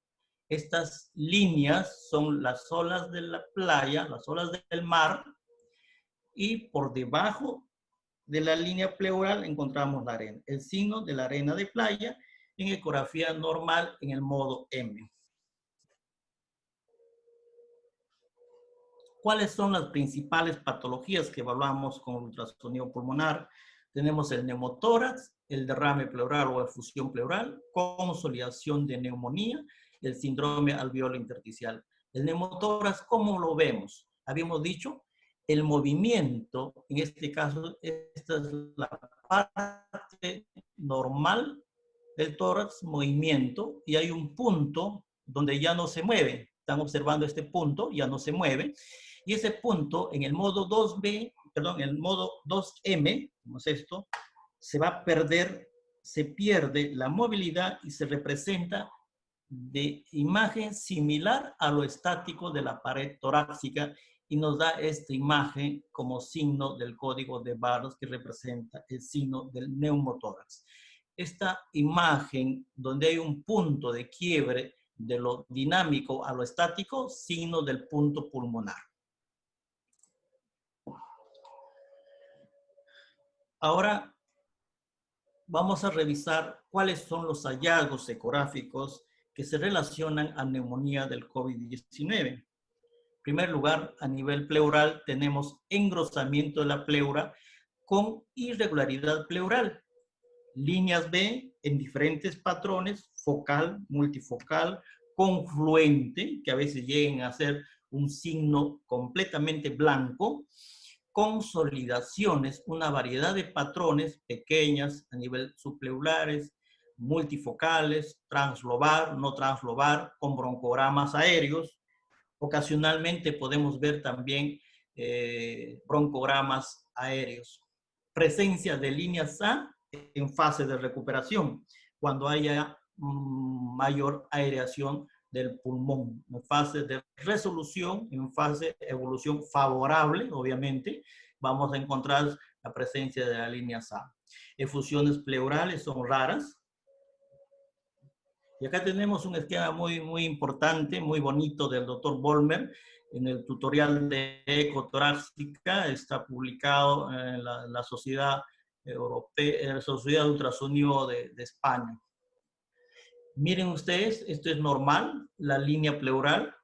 Estas líneas son las olas de la playa, las olas del mar, y por debajo de la línea pleural encontramos la arena, el signo de la arena de playa en ecografía normal en el modo M. ¿Cuáles son las principales patologías que evaluamos con ultrasonido pulmonar? Tenemos el neumotórax, el derrame pleural o efusión pleural, consolidación de neumonía, el síndrome alveolo intersticial. El neumotórax, ¿cómo lo vemos? Habíamos dicho, el movimiento, en este caso, esta es la parte normal del tórax, movimiento, y hay un punto donde ya no se mueve. Están observando este punto, ya no se mueve. Y ese punto en el modo 2B, perdón, en el modo 2M, como es esto, se va a perder, se pierde la movilidad y se representa de imagen similar a lo estático de la pared torácica y nos da esta imagen como signo del código de barras que representa el signo del neumotórax. Esta imagen donde hay un punto de quiebre de lo dinámico a lo estático, signo del punto pulmonar. Ahora vamos a revisar cuáles son los hallazgos ecográficos que se relacionan a neumonía del COVID-19. En primer lugar, a nivel pleural tenemos engrosamiento de la pleura con irregularidad pleural. Líneas B en diferentes patrones, focal, multifocal, confluente, que a veces lleguen a ser un signo completamente blanco, consolidaciones, una variedad de patrones pequeñas a nivel subpleurares, multifocales, translobar, no translobar, con broncogramas aéreos, Ocasionalmente podemos ver también broncogramas aéreos. Presencia de líneas A en fase de recuperación, cuando haya mayor aireación del pulmón, en fase de resolución, en fase de evolución favorable, obviamente, vamos a encontrar la presencia de las líneas A. Efusiones pleurales son raras. Y acá tenemos un esquema muy importante, muy bonito del doctor Vollmer en el tutorial de ecotorácica. Está publicado en la Sociedad Europea, la Sociedad de Ultrasonido de España. Miren ustedes, esto es normal, la línea pleural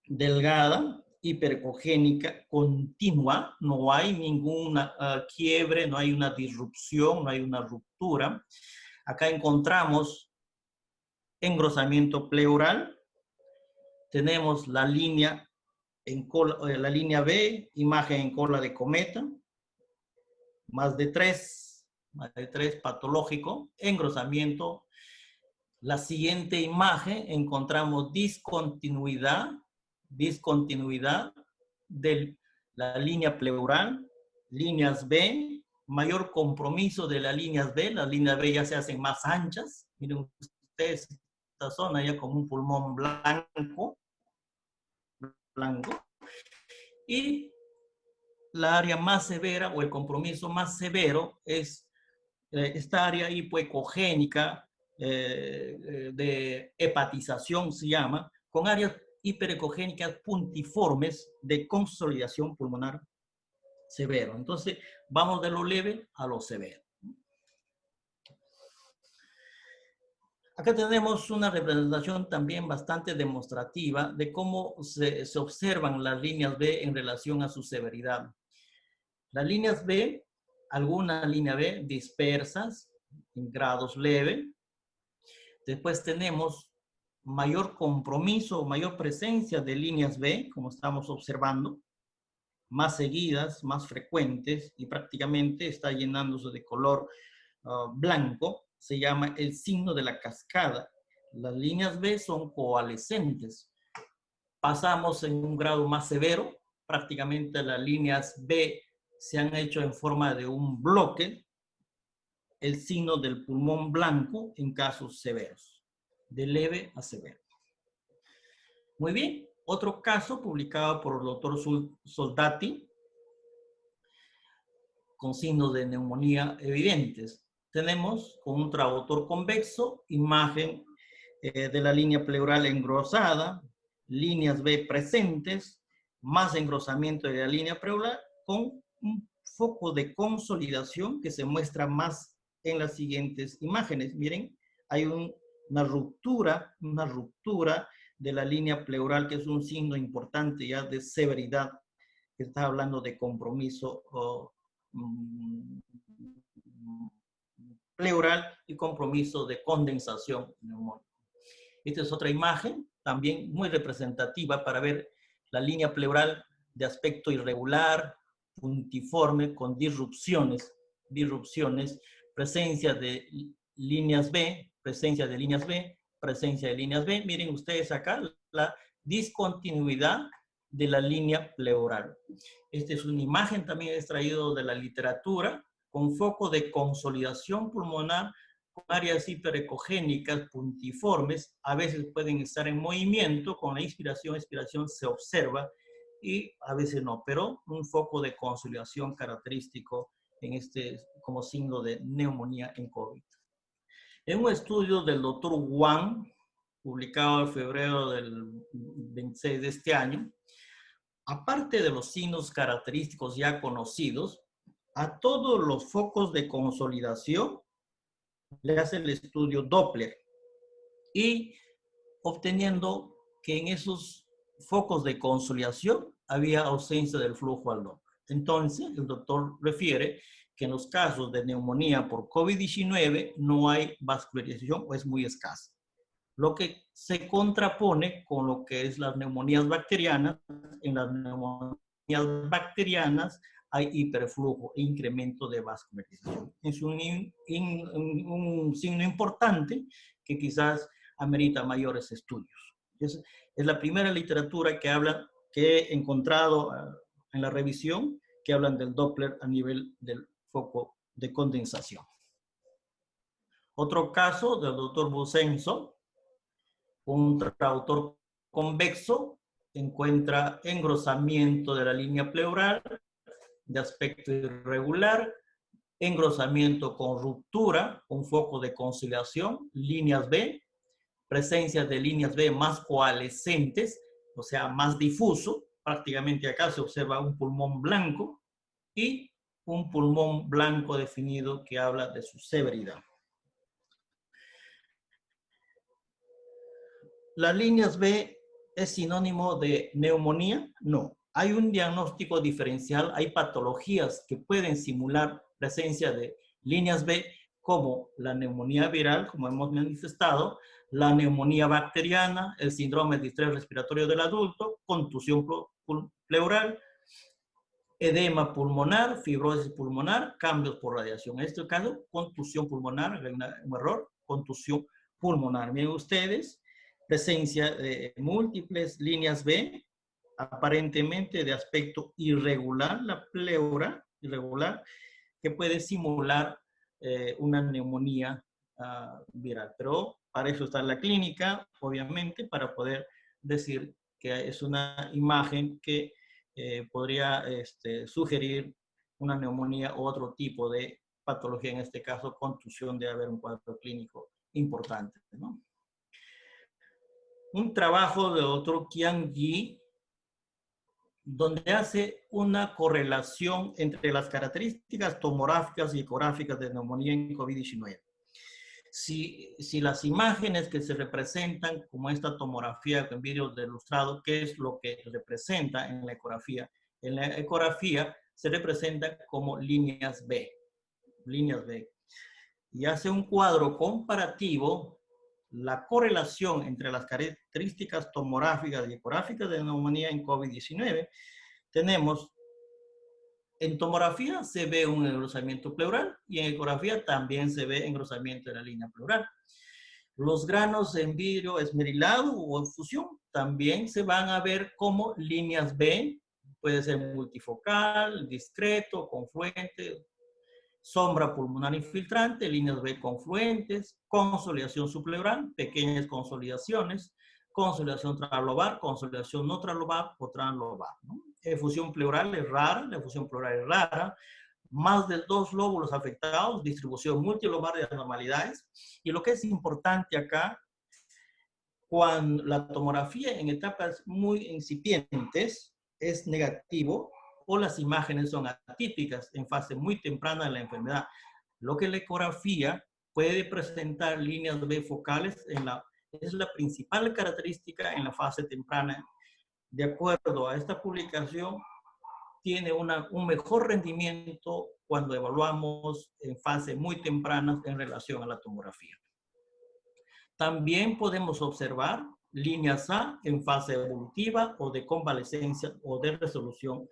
delgada, hiperecogénica, continua, no hay ninguna quiebre, no hay una disrupción, no hay una ruptura. Acá encontramos engrosamiento pleural, tenemos la línea, la línea B, imagen en cola de cometa, más de 3 patológico, engrosamiento. La siguiente imagen encontramos discontinuidad de la línea pleural, líneas B, mayor compromiso de las líneas B ya se hacen más anchas. Miren ustedes esta zona ya como un pulmón blanco. Y la área más severa o el compromiso más severo es esta área hipoecogénica de hepatización se llama, con áreas hiperecogénicas puntiformes de consolidación pulmonar severo. Entonces, vamos de lo leve a lo severo. Acá tenemos una representación también bastante demostrativa de cómo se observan las líneas B en relación a su severidad. Las líneas B, algunas líneas B dispersas en grados leves. Después tenemos mayor compromiso, mayor presencia de líneas B, como estamos observando, más seguidas, más frecuentes, y prácticamente está llenándose de color blanco. Se llama el signo de la cascada. Las líneas B son coalescentes. Pasamos en un grado más severo, prácticamente las líneas B se han hecho en forma de un bloque, el signo del pulmón blanco en casos severos, de leve a severo. Muy bien, otro caso publicado por el doctor Soldati, con signos de neumonía evidentes. Tenemos con un traductor convexo, imagen de la línea pleural engrosada, líneas B presentes, más engrosamiento de la línea pleural con un foco de consolidación que se muestra más en las siguientes imágenes. Miren, hay una ruptura de la línea pleural que es un signo importante ya de severidad, que está hablando de compromiso pleural y compromiso de condensación neumónica. Esta es otra imagen, también muy representativa para ver la línea pleural de aspecto irregular, puntiforme, con disrupciones, presencia de líneas B, presencia de líneas B, presencia de líneas B. Miren ustedes acá la discontinuidad de la línea pleural. Esta es una imagen también extraída de la literatura, con foco de consolidación pulmonar, con áreas hiperecogénicas puntiformes, a veces pueden estar en movimiento, con la inspiración, expiración se observa, y a veces no, pero un foco de consolidación característico en como signo de neumonía en COVID. En un estudio del doctor Wang, publicado en febrero del 26 de este año, aparte de los signos característicos ya conocidos, a todos los focos de consolidación le hace el estudio Doppler y obteniendo que en esos focos de consolidación había ausencia del flujo al Doppler. Entonces, el doctor refiere que en los casos de neumonía por COVID-19 no hay vascularización o es muy escasa, lo que se contrapone con lo que es las neumonías bacterianas. En las neumonías bacterianas hay hiperflujo e incremento de vascularización. Es un signo importante que quizás amerita mayores estudios. Entonces, Es la primera literatura que he encontrado en la revisión que hablan del Doppler a nivel del foco de condensación. Otro caso del doctor Busenso, un traductor convexo, encuentra engrosamiento de la línea pleural de aspecto irregular, engrosamiento con ruptura, un foco de conciliación, líneas B, presencia de líneas B más coalescentes, o sea, más difuso. Prácticamente acá se observa un pulmón blanco y un pulmón blanco definido que habla de su severidad. ¿Las líneas B es sinónimo de neumonía? No. Hay un diagnóstico diferencial, hay patologías que pueden simular presencia de líneas B, como la neumonía viral, como hemos manifestado, la neumonía bacteriana, el síndrome de estrés respiratorio del adulto, contusión pleural, edema pulmonar, fibrosis pulmonar, cambios por radiación. En este caso, contusión pulmonar, hay un error, contusión pulmonar. Miren ustedes, presencia de múltiples líneas B, aparentemente de aspecto irregular, la pleura irregular, que puede simular una neumonía viral. Pero para eso está la clínica, obviamente, para poder decir que es una imagen que podría sugerir una neumonía u otro tipo de patología, en este caso contusión, de haber un cuadro clínico importante, ¿no? Un trabajo de otro Qian Yi, donde hace una correlación entre las características tomográficas y ecográficas de neumonía en COVID-19. Si las imágenes que se representan, como esta tomografía en vídeo de ilustrado, ¿qué es lo que representa en la ecografía? En la ecografía se representa como líneas B. Líneas B. Y hace un cuadro comparativo, la correlación entre las características tomográficas y ecográficas de neumonía en COVID-19. Tenemos, en tomografía se ve un engrosamiento pleural y en ecografía también se ve engrosamiento de la línea pleural. Los granos en vidrio esmerilado o en fusión también se van a ver como líneas B, puede ser multifocal, discreto, confluente, sombra pulmonar infiltrante, líneas B confluentes, consolidación subpleural, pequeñas consolidaciones, consolidación translobar, consolidación no translobar o translobar, ¿no? Efusión pleural es rara, la efusión pleural es rara, más de 2 lóbulos afectados, distribución multilobar de anormalidades. Y lo que es importante acá, cuando la tomografía en etapas muy incipientes es negativo, o las imágenes son atípicas en fase muy temprana de la enfermedad. Lo que la ecografía puede presentar líneas B focales es la principal característica en la fase temprana. De acuerdo a esta publicación, tiene un mejor rendimiento cuando evaluamos en fase muy temprana en relación a la tomografía. También podemos observar líneas A en fase evolutiva o de convalescencia o de resolución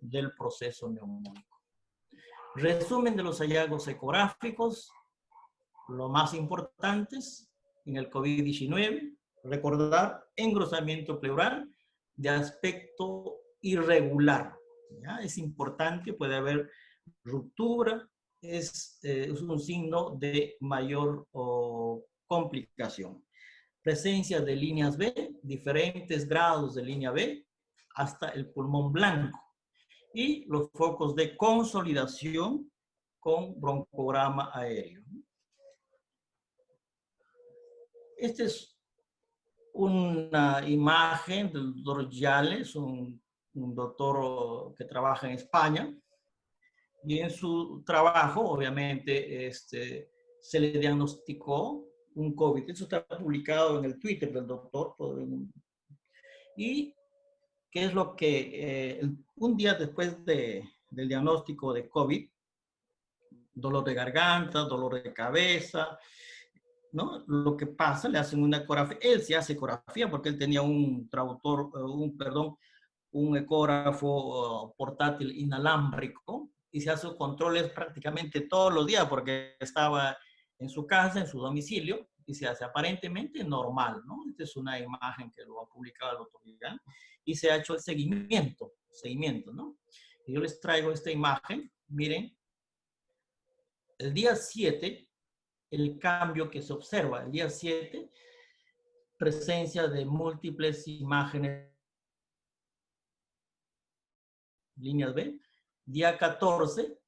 del proceso neumónico. Resumen de los hallazgos ecográficos, lo más importantes en el COVID-19, recordar engrosamiento pleural de aspecto irregular. ¿Ya? Es importante, puede haber ruptura, es un signo de mayor complicación. Presencia de líneas B, diferentes grados de línea B, hasta el pulmón blanco. Y los focos de consolidación con broncograma aéreo. Esta es una imagen del doctor Yales, un doctor que trabaja en España, y en su trabajo, obviamente, se le diagnosticó un COVID. Eso está publicado en el Twitter del doctor. Y qué es lo que un día después del diagnóstico de COVID, dolor de garganta, dolor de cabeza, ¿no? Lo que pasa, le hacen una ecografía. Él se hace ecografía porque él tenía un traductor, un ecógrafo portátil inalámbrico, y se hace controles prácticamente todos los días porque estaba en su casa, en su domicilio, y se hace aparentemente normal, ¿no? Esta es una imagen que lo ha publicado el doctor Vidal y se ha hecho el seguimiento, ¿no? Y yo les traigo esta imagen, miren, el día 7, el cambio que se observa, el día 7, presencia de múltiples imágenes, líneas B. Día 14,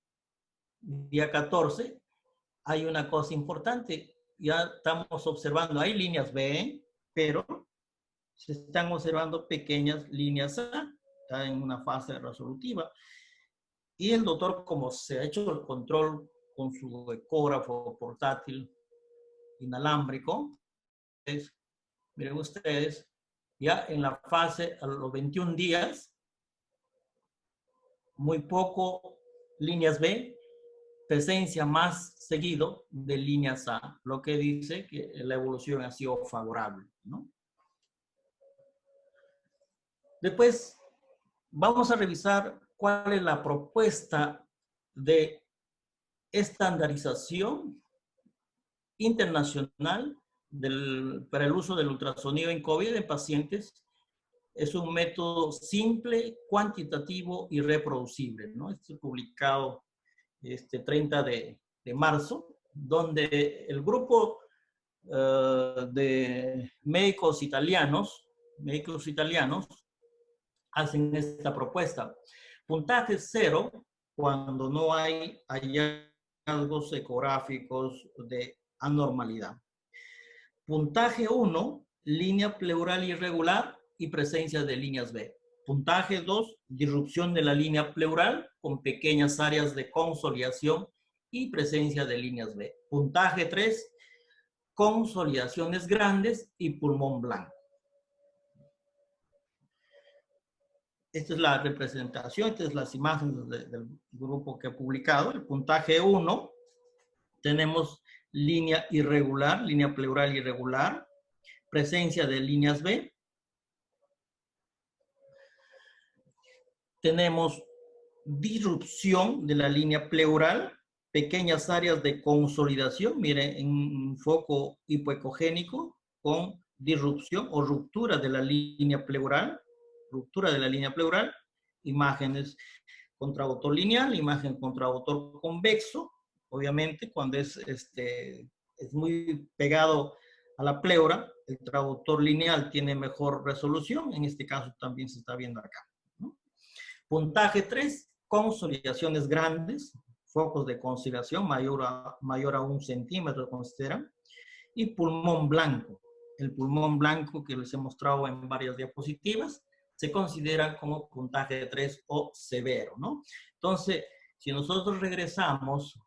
hay una cosa importante, ya estamos observando, hay líneas B, pero se están observando pequeñas líneas A, está en una fase resolutiva. Y el doctor, como se ha hecho el control con su ecógrafo portátil inalámbrico, miren ustedes, ya en la fase a los 21 días, muy poco líneas B, presencia más seguido de líneas A, lo que dice que la evolución ha sido favorable, ¿no? Después vamos a revisar cuál es la propuesta de estandarización internacional para el uso del ultrasonido en COVID en pacientes. Es un método simple, cuantitativo y reproducible, ¿no? Esto es publicado 30 de marzo, donde el grupo de médicos italianos hacen esta propuesta. Puntaje 0 cuando no hay hallazgos ecográficos de anormalidad. Puntaje 1, línea pleural irregular y presencia de líneas B. Puntaje 2, disrupción de la línea pleural con pequeñas áreas de consolidación y presencia de líneas B. Puntaje 3, consolidaciones grandes y pulmón blanco. Esta es la representación, estas son las imágenes del grupo que he publicado. El puntaje 1, tenemos línea irregular, línea pleural irregular, presencia de líneas B. Tenemos disrupción de la línea pleural, pequeñas áreas de consolidación, miren, en foco hipoecogénico, con disrupción o ruptura de la línea pleural, imágenes contraautor lineal, imagen contraautor convexo, obviamente cuando es muy pegado a la pleura, el traductor lineal tiene mejor resolución, en este caso también se está viendo acá, ¿no? Puntaje 3, consolidaciones grandes, focos de consolidación mayor a 1 centímetro consideran, y pulmón blanco. El pulmón blanco que les he mostrado en varias diapositivas se considera como puntaje 3 o severo, ¿no? Entonces, si nosotros regresamos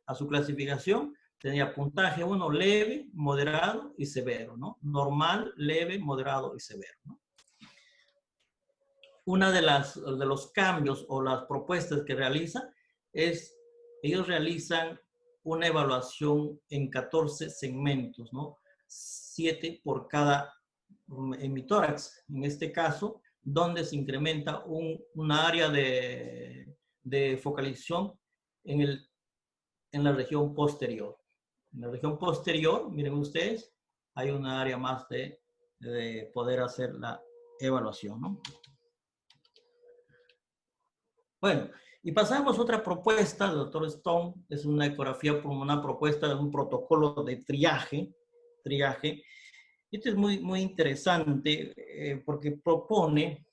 a su clasificación, tenía puntaje 1 leve, moderado y severo, ¿no? Normal, leve, moderado y severo, ¿no? Una de los cambios o las propuestas que realiza es, ellos realizan una evaluación en 14 segmentos, ¿no? 7 por cada hemitórax, en este caso, donde se incrementa una área de focalización en la región posterior. En la región posterior, miren ustedes, hay una área más de poder hacer la evaluación, ¿no? Bueno, y pasamos a otra propuesta del doctor Stone, es una ecografía pulmonar, propuesta de un protocolo de triaje. Esto es muy, muy interesante porque propone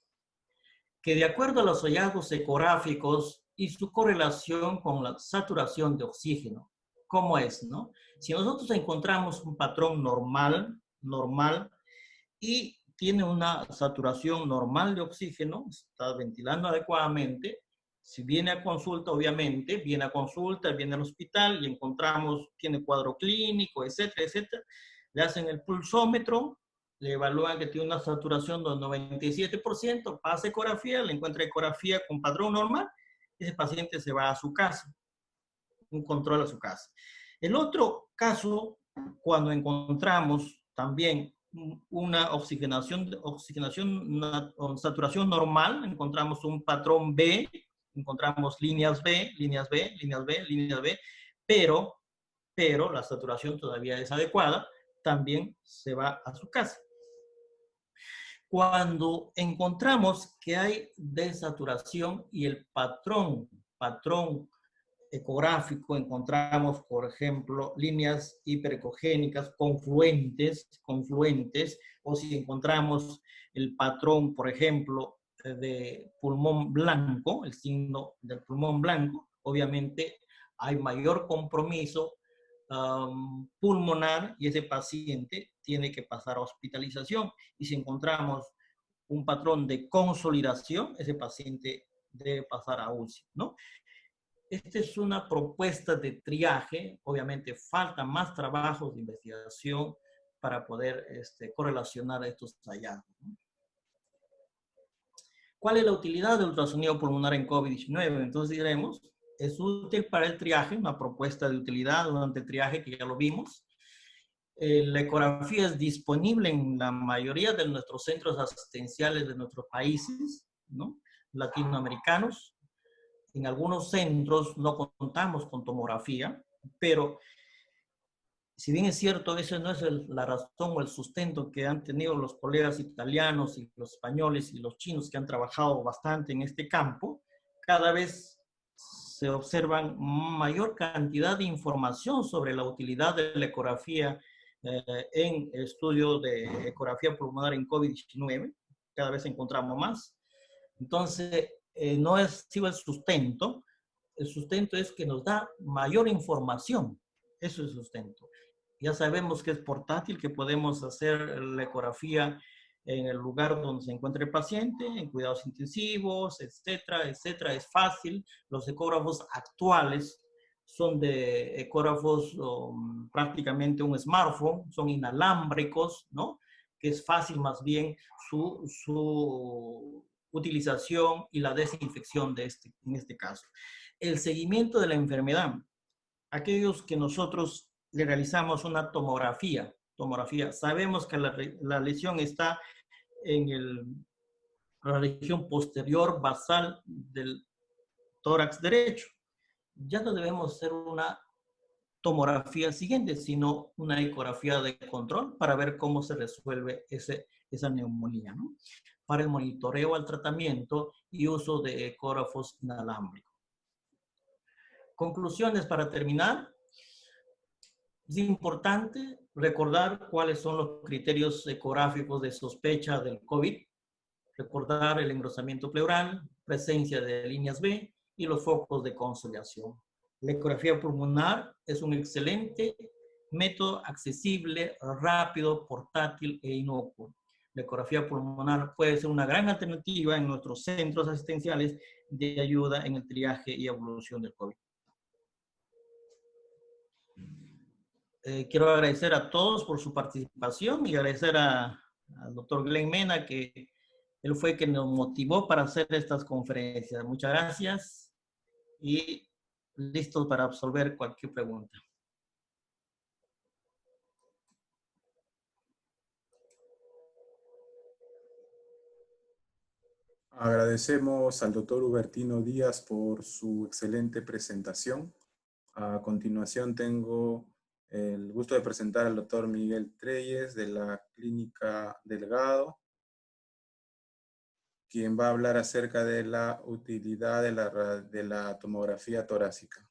que de acuerdo a los hallazgos ecográficos y su correlación con la saturación de oxígeno, ¿cómo es, no? Si nosotros encontramos un patrón normal, y tiene una saturación normal de oxígeno, está ventilando adecuadamente, si viene a consulta, obviamente, viene al hospital y encontramos, tiene cuadro clínico, etcétera, etcétera, le hacen el pulsómetro, le evalúan que tiene una saturación del 97%, pasa ecografía, le encuentra ecografía con patrón normal, ese paciente se va a su casa, un control a su casa. El otro caso, cuando encontramos también una saturación normal, encontramos un patrón B, encontramos líneas B, pero pero la saturación todavía es adecuada, también se va a su casa. Cuando encontramos que hay desaturación y el patrón ecográfico, encontramos, por ejemplo, líneas hiperecogénicas confluentes, o si encontramos el patrón, por ejemplo, de pulmón blanco, el signo del pulmón blanco, obviamente hay mayor compromiso pulmonar y ese paciente tiene que pasar a hospitalización. Y si encontramos un patrón de consolidación, ese paciente debe pasar a UCI, ¿no? Esta es una propuesta de triaje. Obviamente faltan más trabajos de investigación para poder correlacionar estos hallazgos, ¿no? ¿Cuál es la utilidad del ultrasonido pulmonar en COVID-19? Entonces diremos, es útil para el triaje, una propuesta de utilidad durante el triaje que ya lo vimos. La ecografía es disponible en la mayoría de nuestros centros asistenciales de nuestros países, ¿no?, latinoamericanos. En algunos centros no contamos con tomografía, pero si bien es cierto, esa no es la razón o el sustento que han tenido los colegas italianos y los españoles y los chinos que han trabajado bastante en este campo, cada vez se observan mayor cantidad de información sobre la utilidad de la ecografía en estudio de ecografía pulmonar en COVID-19. Cada vez encontramos más. Entonces, no es sido el sustento es que nos da mayor información. Eso es el sustento. Ya sabemos que es portátil, que podemos hacer la ecografía en el lugar donde se encuentre el paciente, en cuidados intensivos, etcétera, etcétera. Es fácil. Los ecógrafos actuales son de ecógrafos prácticamente un smartphone, son inalámbricos, ¿no? Que es fácil más bien su utilización y la desinfección en este caso. El seguimiento de la enfermedad. Aquellos que nosotros le realizamos una tomografía, sabemos que la lesión está en la región posterior basal del tórax derecho. Ya no debemos hacer una tomografía siguiente, sino una ecografía de control para ver cómo se resuelve esa neumonía, ¿no?, para el monitoreo al tratamiento y uso de ecógrafos inalámbricos. Conclusiones para terminar. Es importante recordar cuáles son los criterios ecográficos de sospecha del COVID, recordar el engrosamiento pleural, presencia de líneas B y los focos de consolidación. La ecografía pulmonar es un excelente método accesible, rápido, portátil e inocuo. La ecografía pulmonar puede ser una gran alternativa en nuestros centros asistenciales de ayuda en el triaje y evolución del COVID. Quiero agradecer a todos por su participación y agradecer al doctor Glenn Mena, que él fue quien nos motivó para hacer estas conferencias. Muchas gracias y listos para absolver cualquier pregunta. Agradecemos al doctor Hubertino Díaz por su excelente presentación. A continuación tengo el gusto de presentar al doctor Miguel Treyes de la Clínica Delgado, quien va a hablar acerca de la utilidad de la tomografía torácica.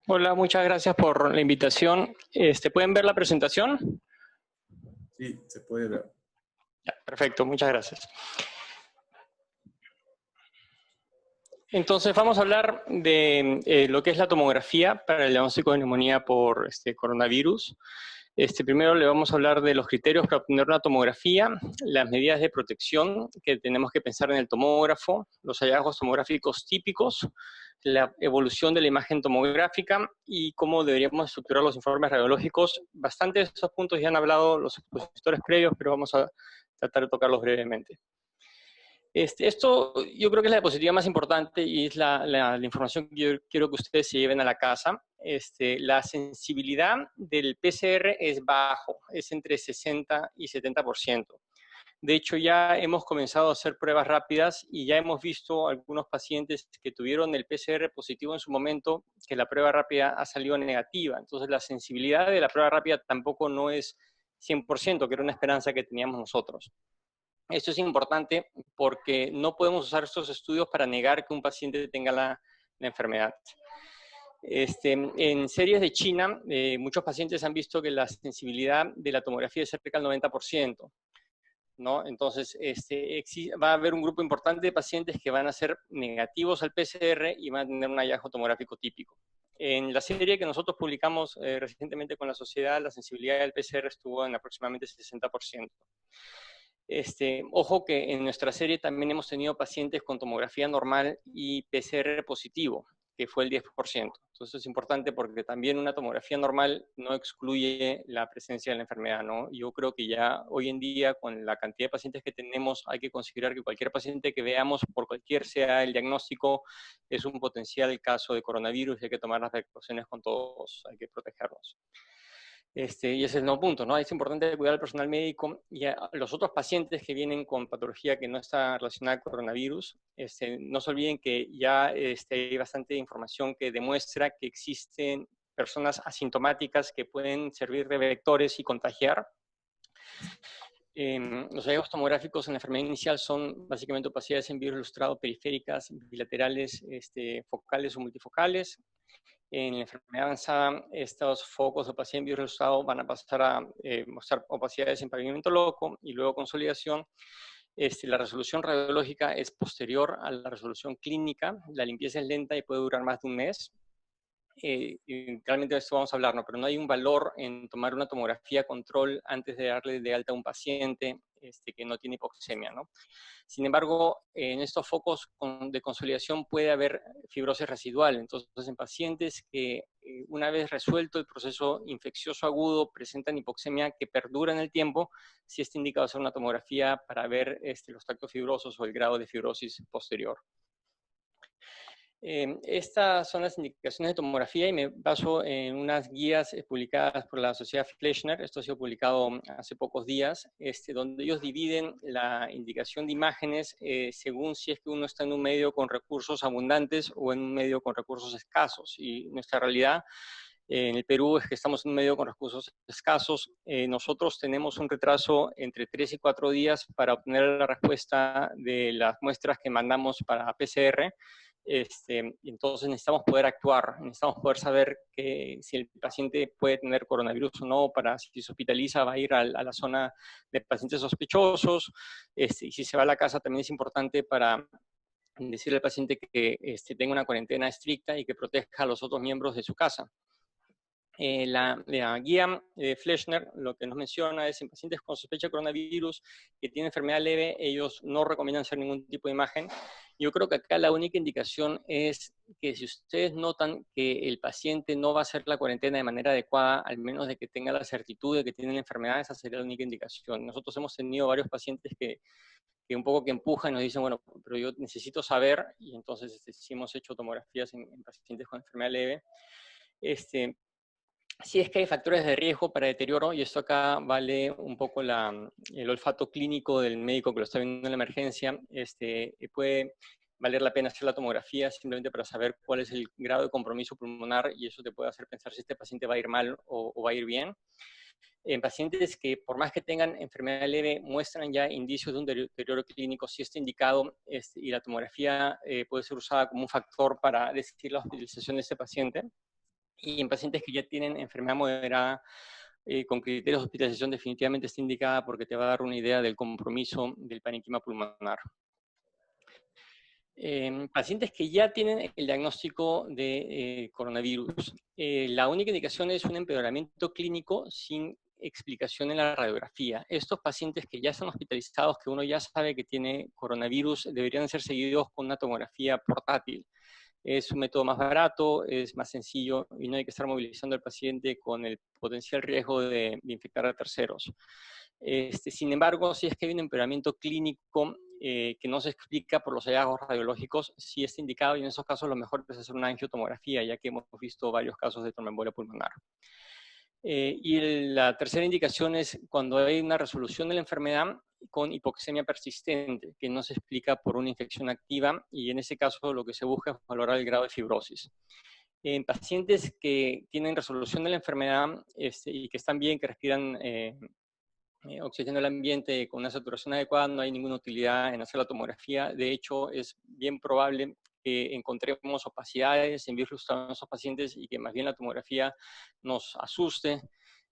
Hola, muchas gracias por la invitación. ¿Pueden ver la presentación? Sí, se puede ver. Ya, perfecto, muchas gracias. Entonces vamos a hablar de lo que es la tomografía para el diagnóstico de neumonía por coronavirus. Primero le vamos a hablar de los criterios para obtener una tomografía, las medidas de protección que tenemos que pensar en el tomógrafo, los hallazgos tomográficos típicos, la evolución de la imagen tomográfica y cómo deberíamos estructurar los informes radiológicos. Bastante de esos puntos ya han hablado los expositores previos, pero vamos a tratar de tocarlos brevemente. Esto yo creo que es la diapositiva más importante y es la información que yo quiero que ustedes se lleven a la casa. La sensibilidad del PCR es bajo, es entre 60 y 70%. De hecho, ya hemos comenzado a hacer pruebas rápidas y ya hemos visto algunos pacientes que tuvieron el PCR positivo en su momento, que la prueba rápida ha salido negativa. Entonces, la sensibilidad de la prueba rápida tampoco no es 100%, que era una esperanza que teníamos nosotros. Esto es importante porque no podemos usar estos estudios para negar que un paciente tenga la enfermedad. En series de China, muchos pacientes han visto que la sensibilidad de la tomografía es cerca del 90%. ¿No? Entonces, va a haber un grupo importante de pacientes que van a ser negativos al PCR y van a tener un hallazgo tomográfico típico. En la serie que nosotros publicamos recientemente con la sociedad, la sensibilidad del PCR estuvo en aproximadamente 60%. Ojo que en nuestra serie también hemos tenido pacientes con tomografía normal y PCR positivo, que fue el 10%. Entonces es importante porque también una tomografía normal no excluye la presencia de la enfermedad, ¿no? Yo creo que ya hoy en día, con la cantidad de pacientes que tenemos, hay que considerar que cualquier paciente que veamos, por cualquier sea el diagnóstico, es un potencial caso de coronavirus y hay que tomar las precauciones con todos, hay que protegernos. Y ese es el nuevo punto, ¿no? Es importante cuidar al personal médico y a los otros pacientes que vienen con patología que no está relacionada con coronavirus. No se olviden que ya hay bastante información que demuestra que existen personas asintomáticas que pueden servir de vectores y contagiar. Los hallazgos tomográficos en la enfermedad inicial son básicamente opacidades en virus ilustrado periféricas, bilaterales, focales o multifocales. En la enfermedad avanzada, estos focos de opacidad en virus ilustrado van a pasar a mostrar opacidades en pavimento loco y luego consolidación. La resolución radiológica es posterior a la resolución clínica. La limpieza es lenta y puede durar más de un mes. Y realmente de esto vamos a hablar, ¿no? Pero no hay un valor en tomar una tomografía control antes de darle de alta a un paciente que no tiene hipoxemia, ¿no? Sin embargo, en estos focos de consolidación puede haber fibrosis residual. Entonces, en pacientes que una vez resuelto el proceso infeccioso agudo presentan hipoxemia que perdura en el tiempo, sí está indicado hacer una tomografía para ver los tractos fibrosos o el grado de fibrosis posterior. Estas son las indicaciones de tomografía y me baso en unas guías publicadas por la Sociedad Fleischner. Esto ha sido publicado hace pocos días, donde ellos dividen la indicación de imágenes según si es que uno está en un medio con recursos abundantes o en un medio con recursos escasos. Y nuestra realidad en el Perú es que estamos en un medio con recursos escasos. Nosotros tenemos un retraso entre 3 y 4 días para obtener la respuesta de las muestras que mandamos para PCR. Entonces necesitamos poder actuar, necesitamos poder saber si el paciente puede tener coronavirus o no, para si se hospitaliza va a ir a la zona de pacientes sospechosos, y si se va a la casa también es importante para decirle al paciente que tenga una cuarentena estricta y que proteja a los otros miembros de su casa. La guía de Fleischner lo que nos menciona es en pacientes con sospecha de coronavirus que tienen enfermedad leve, ellos no recomiendan hacer ningún tipo de imagen. Yo creo que acá la única indicación es que si ustedes notan que el paciente no va a hacer la cuarentena de manera adecuada, al menos de que tenga la certitud de que tienen la enfermedad, esa sería la única indicación. Nosotros hemos tenido varios pacientes que un poco que empujan y nos dicen, bueno, pero yo necesito saber, y entonces sí hemos hecho tomografías en pacientes con enfermedad leve. Si es que hay factores de riesgo para deterioro, y esto acá vale un poco el olfato clínico del médico que lo está viendo en la emergencia, puede valer la pena hacer la tomografía simplemente para saber cuál es el grado de compromiso pulmonar y eso te puede hacer pensar si este paciente va a ir mal o va a ir bien. En pacientes que por más que tengan enfermedad leve muestran ya indicios de un deterioro clínico, si está indicado y la tomografía puede ser usada como un factor para decidir la hospitalización de este paciente. Y en pacientes que ya tienen enfermedad moderada, con criterios de hospitalización definitivamente está indicada porque te va a dar una idea del compromiso del parénquima pulmonar. Pacientes que ya tienen el diagnóstico de coronavirus, la única indicación es un empeoramiento clínico sin explicación en la radiografía. Estos pacientes que ya están hospitalizados, que uno ya sabe que tiene coronavirus, deberían ser seguidos con una tomografía portátil. Es un método más barato, es más sencillo y no hay que estar movilizando al paciente con el potencial riesgo de infectar a terceros. Sin embargo, si es que hay un empeoramiento clínico que no se explica por los hallazgos radiológicos, sí está indicado y en esos casos lo mejor es hacer una angiotomografía, ya que hemos visto varios casos de tromboembolia pulmonar. Y la tercera indicación es cuando hay una resolución de la enfermedad con hipoxemia persistente, que no se explica por una infección activa, y en ese caso lo que se busca es valorar el grado de fibrosis. En pacientes que tienen resolución de la enfermedad y que están bien, que respiran oxígeno del ambiente con una saturación adecuada, no hay ninguna utilidad en hacer la tomografía. De hecho, es bien probable que encontremos opacidades en virus lustrado en esos pacientes y que más bien la tomografía nos asuste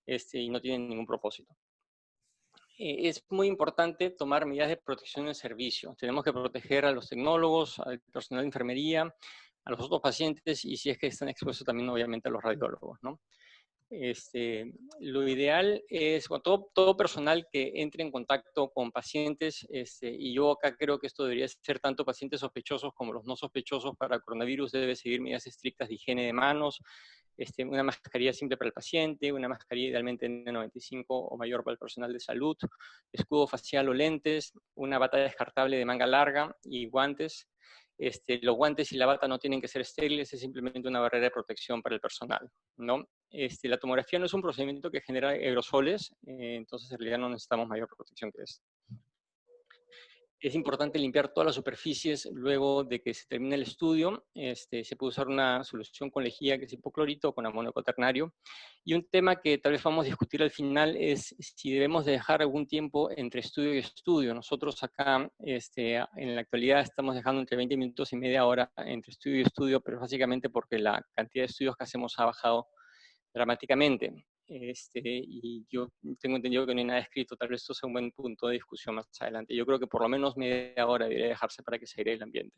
y no tiene ningún propósito. Es muy importante tomar medidas de protección en servicio. Tenemos que proteger a los tecnólogos, al personal de enfermería, a los otros pacientes y si es que están expuestos también obviamente a los radiólogos, ¿no? Lo ideal es todo personal que entre en contacto con pacientes, y yo acá creo que esto debería ser tanto pacientes sospechosos como los no sospechosos para coronavirus, debe seguir medidas estrictas de higiene de manos, una mascarilla simple para el paciente, una mascarilla idealmente N95 o mayor para el personal de salud, escudo facial o lentes, una bata descartable de manga larga y guantes. Los guantes y la bata no tienen que ser estériles, es simplemente una barrera de protección para el personal, ¿no? La tomografía no es un procedimiento que genera aerosoles, entonces en realidad no necesitamos mayor protección que eso. Es importante limpiar todas las superficies luego de que se termine el estudio. Se puede usar una solución con lejía, que es hipoclorito, o con amonio cuaternario. Y un tema que tal vez vamos a discutir al final es si debemos de dejar algún tiempo entre estudio y estudio. Nosotros acá, en la actualidad, estamos dejando entre 20 minutos y media hora entre estudio y estudio, pero básicamente porque la cantidad de estudios que hacemos ha bajado dramáticamente. Y yo tengo entendido que no hay nada escrito, tal vez esto sea un buen punto de discusión más adelante. Yo creo que por lo menos media hora debería dejarse para que se aire el ambiente.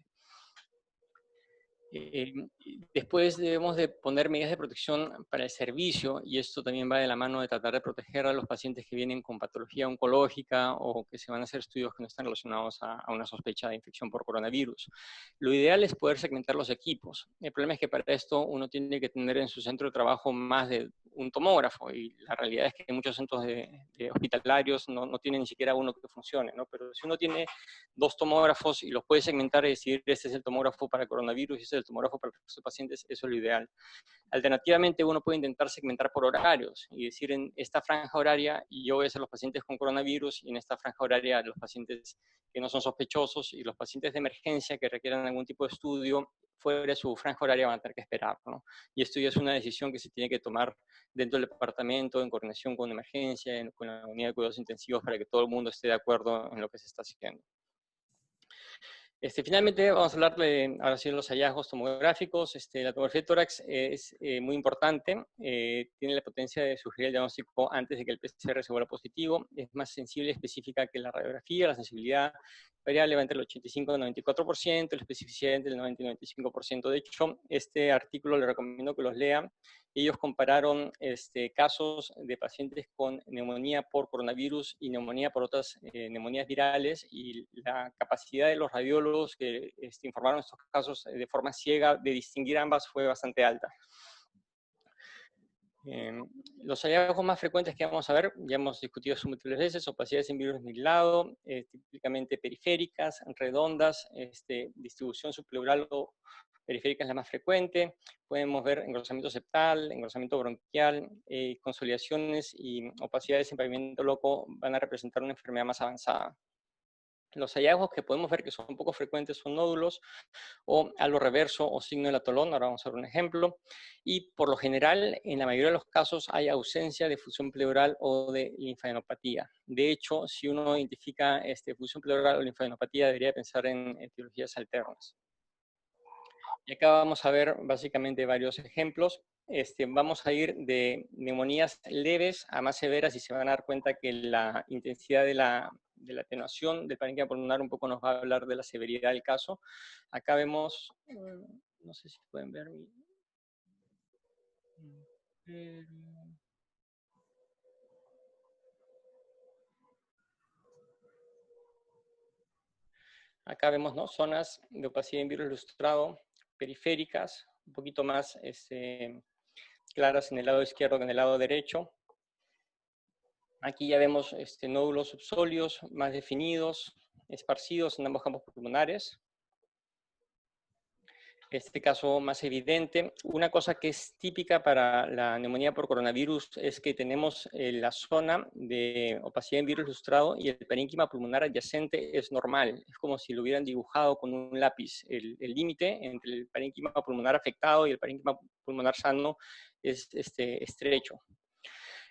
Después debemos de poner medidas de protección para el servicio, y esto también va de la mano de tratar de proteger a los pacientes que vienen con patología oncológica o que se van a hacer estudios que no están relacionados a una sospecha de infección por coronavirus. Lo ideal es poder segmentar los equipos. El problema es que para esto uno tiene que tener en su centro de trabajo más de un tomógrafo, y la realidad es que muchos centros de hospitalarios no tienen ni siquiera uno que funcione, ¿no? Pero si uno tiene 2 tomógrafos y los puede segmentar y decir, este es el tomógrafo para coronavirus y este es el tomógrafo para los pacientes, eso es lo ideal. Alternativamente, uno puede intentar segmentar por horarios y decir, en esta franja horaria yo voy a hacer los pacientes con coronavirus, y en esta franja horaria los pacientes que no son sospechosos, y los pacientes de emergencia que requieran algún tipo de estudio fuera de su franja horaria van a tener que esperar, ¿no? Y esto ya es una decisión que se tiene que tomar dentro del departamento, en coordinación con emergencia, con la unidad de cuidados intensivos, para que todo el mundo esté de acuerdo en lo que se está haciendo. Finalmente, vamos a hablar de, ahora sí, los hallazgos tomográficos. La tomografía de tórax es muy importante, tiene la potencia de sugerir el diagnóstico antes de que el PCR se vuelva positivo, es más sensible y específica que la radiografía, la sensibilidad variable va entre el 85 y el 94%, la especificidad entre el 90 y el 95%. De hecho, este artículo le recomiendo que los lean. Ellos compararon casos de pacientes con neumonía por coronavirus y neumonía por otras neumonías virales, y la capacidad de los radiólogos que informaron estos casos de forma ciega de distinguir ambas fue bastante alta. Los hallazgos más frecuentes que vamos a ver, ya hemos discutido eso múltiples veces: opacidades en virus nivelado, típicamente periféricas, redondas, distribución subpleural o periférica es la más frecuente. Podemos ver engrosamiento septal, engrosamiento bronquial, consolidaciones y opacidades en pavimento loco van a representar una enfermedad más avanzada. Los hallazgos que podemos ver que son poco frecuentes son nódulos o halo reverso o signo del atolón, ahora vamos a ver un ejemplo, y por lo general en la mayoría de los casos hay ausencia de fusión pleural o de linfadenopatía. De hecho, si uno identifica fusión pleural o linfadenopatía, debería pensar en etiologías alternas. Y acá vamos a ver básicamente varios ejemplos. Vamos a ir de neumonías leves a más severas, y se van a dar cuenta que la intensidad de la atenuación del parénquima pulmonar un poco nos va a hablar de la severidad del caso. Acá vemos, no sé si pueden ver mi... Acá vemos, ¿no?, zonas de opacidad en virus lustrado periféricas, un poquito más claras en el lado izquierdo que en el lado derecho. Aquí ya vemos nódulos subsólidos más definidos, esparcidos en ambos campos pulmonares. Este caso más evidente. Una cosa que es típica para la neumonía por coronavirus es que tenemos la zona de opacidad en virus lustrado y el parénquima pulmonar adyacente es normal. Es como si lo hubieran dibujado con un lápiz. El límite entre el parénquima pulmonar afectado y el parénquima pulmonar sano es estrecho.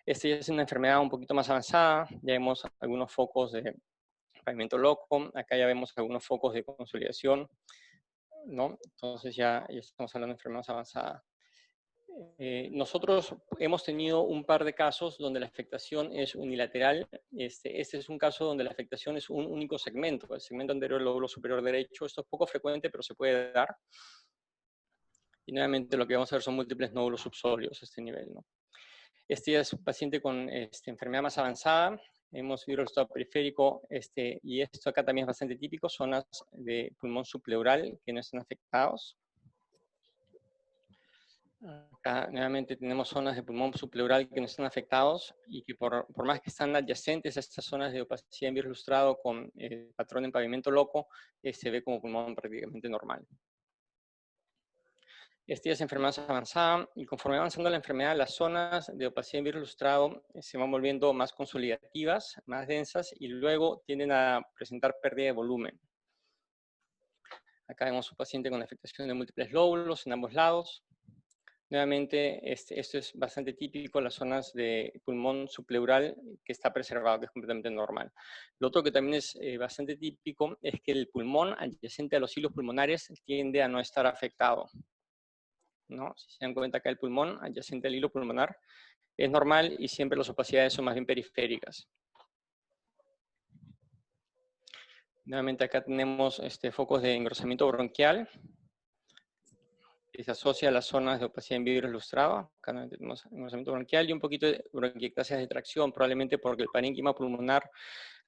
Esta ya es una enfermedad un poquito más avanzada. Ya vemos algunos focos de pavimento loco. Acá ya vemos algunos focos de consolidación, ¿no? Entonces ya estamos hablando de enfermedades avanzadas. Nosotros hemos tenido un par de casos donde la afectación es unilateral. Este es un caso donde la afectación es un único segmento, el segmento anterior del lóbulo superior derecho. Esto es poco frecuente, pero se puede dar. Y nuevamente lo que vamos a ver son múltiples nódulos subsóleos a este nivel, ¿no? Este ya es un paciente con enfermedad más avanzada. Hemos visto el estado periférico, y esto acá también es bastante típico, zonas de pulmón subpleural que no están afectados. Acá nuevamente tenemos zonas de pulmón subpleural que no están afectados y que por más que están adyacentes a estas zonas de opacidad en virus lustrado con patrón en pavimento loco, se ve como pulmón prácticamente normal. Esta ya es enfermedad avanzada y conforme va avanzando la enfermedad, las zonas de opacidad en virus lustrado se van volviendo más consolidativas, más densas y luego tienden a presentar pérdida de volumen. Acá vemos un paciente con afectación de múltiples lóbulos en ambos lados. Nuevamente, esto es bastante típico, las zonas de pulmón subpleural que está preservado, que es completamente normal. Lo otro que también es bastante típico es que el pulmón adyacente a los hilos pulmonares tiende a no estar afectado, ¿no? Si se dan cuenta acá el pulmón adyacente al hilo pulmonar es normal y siempre las opacidades son más bien periféricas. Nuevamente acá tenemos focos de engrosamiento bronquial que se asocia a las zonas de opacidad en vidrio lustrado. Acá tenemos engrosamiento bronquial y un poquito de bronquiectasias de tracción, probablemente porque el parénquima pulmonar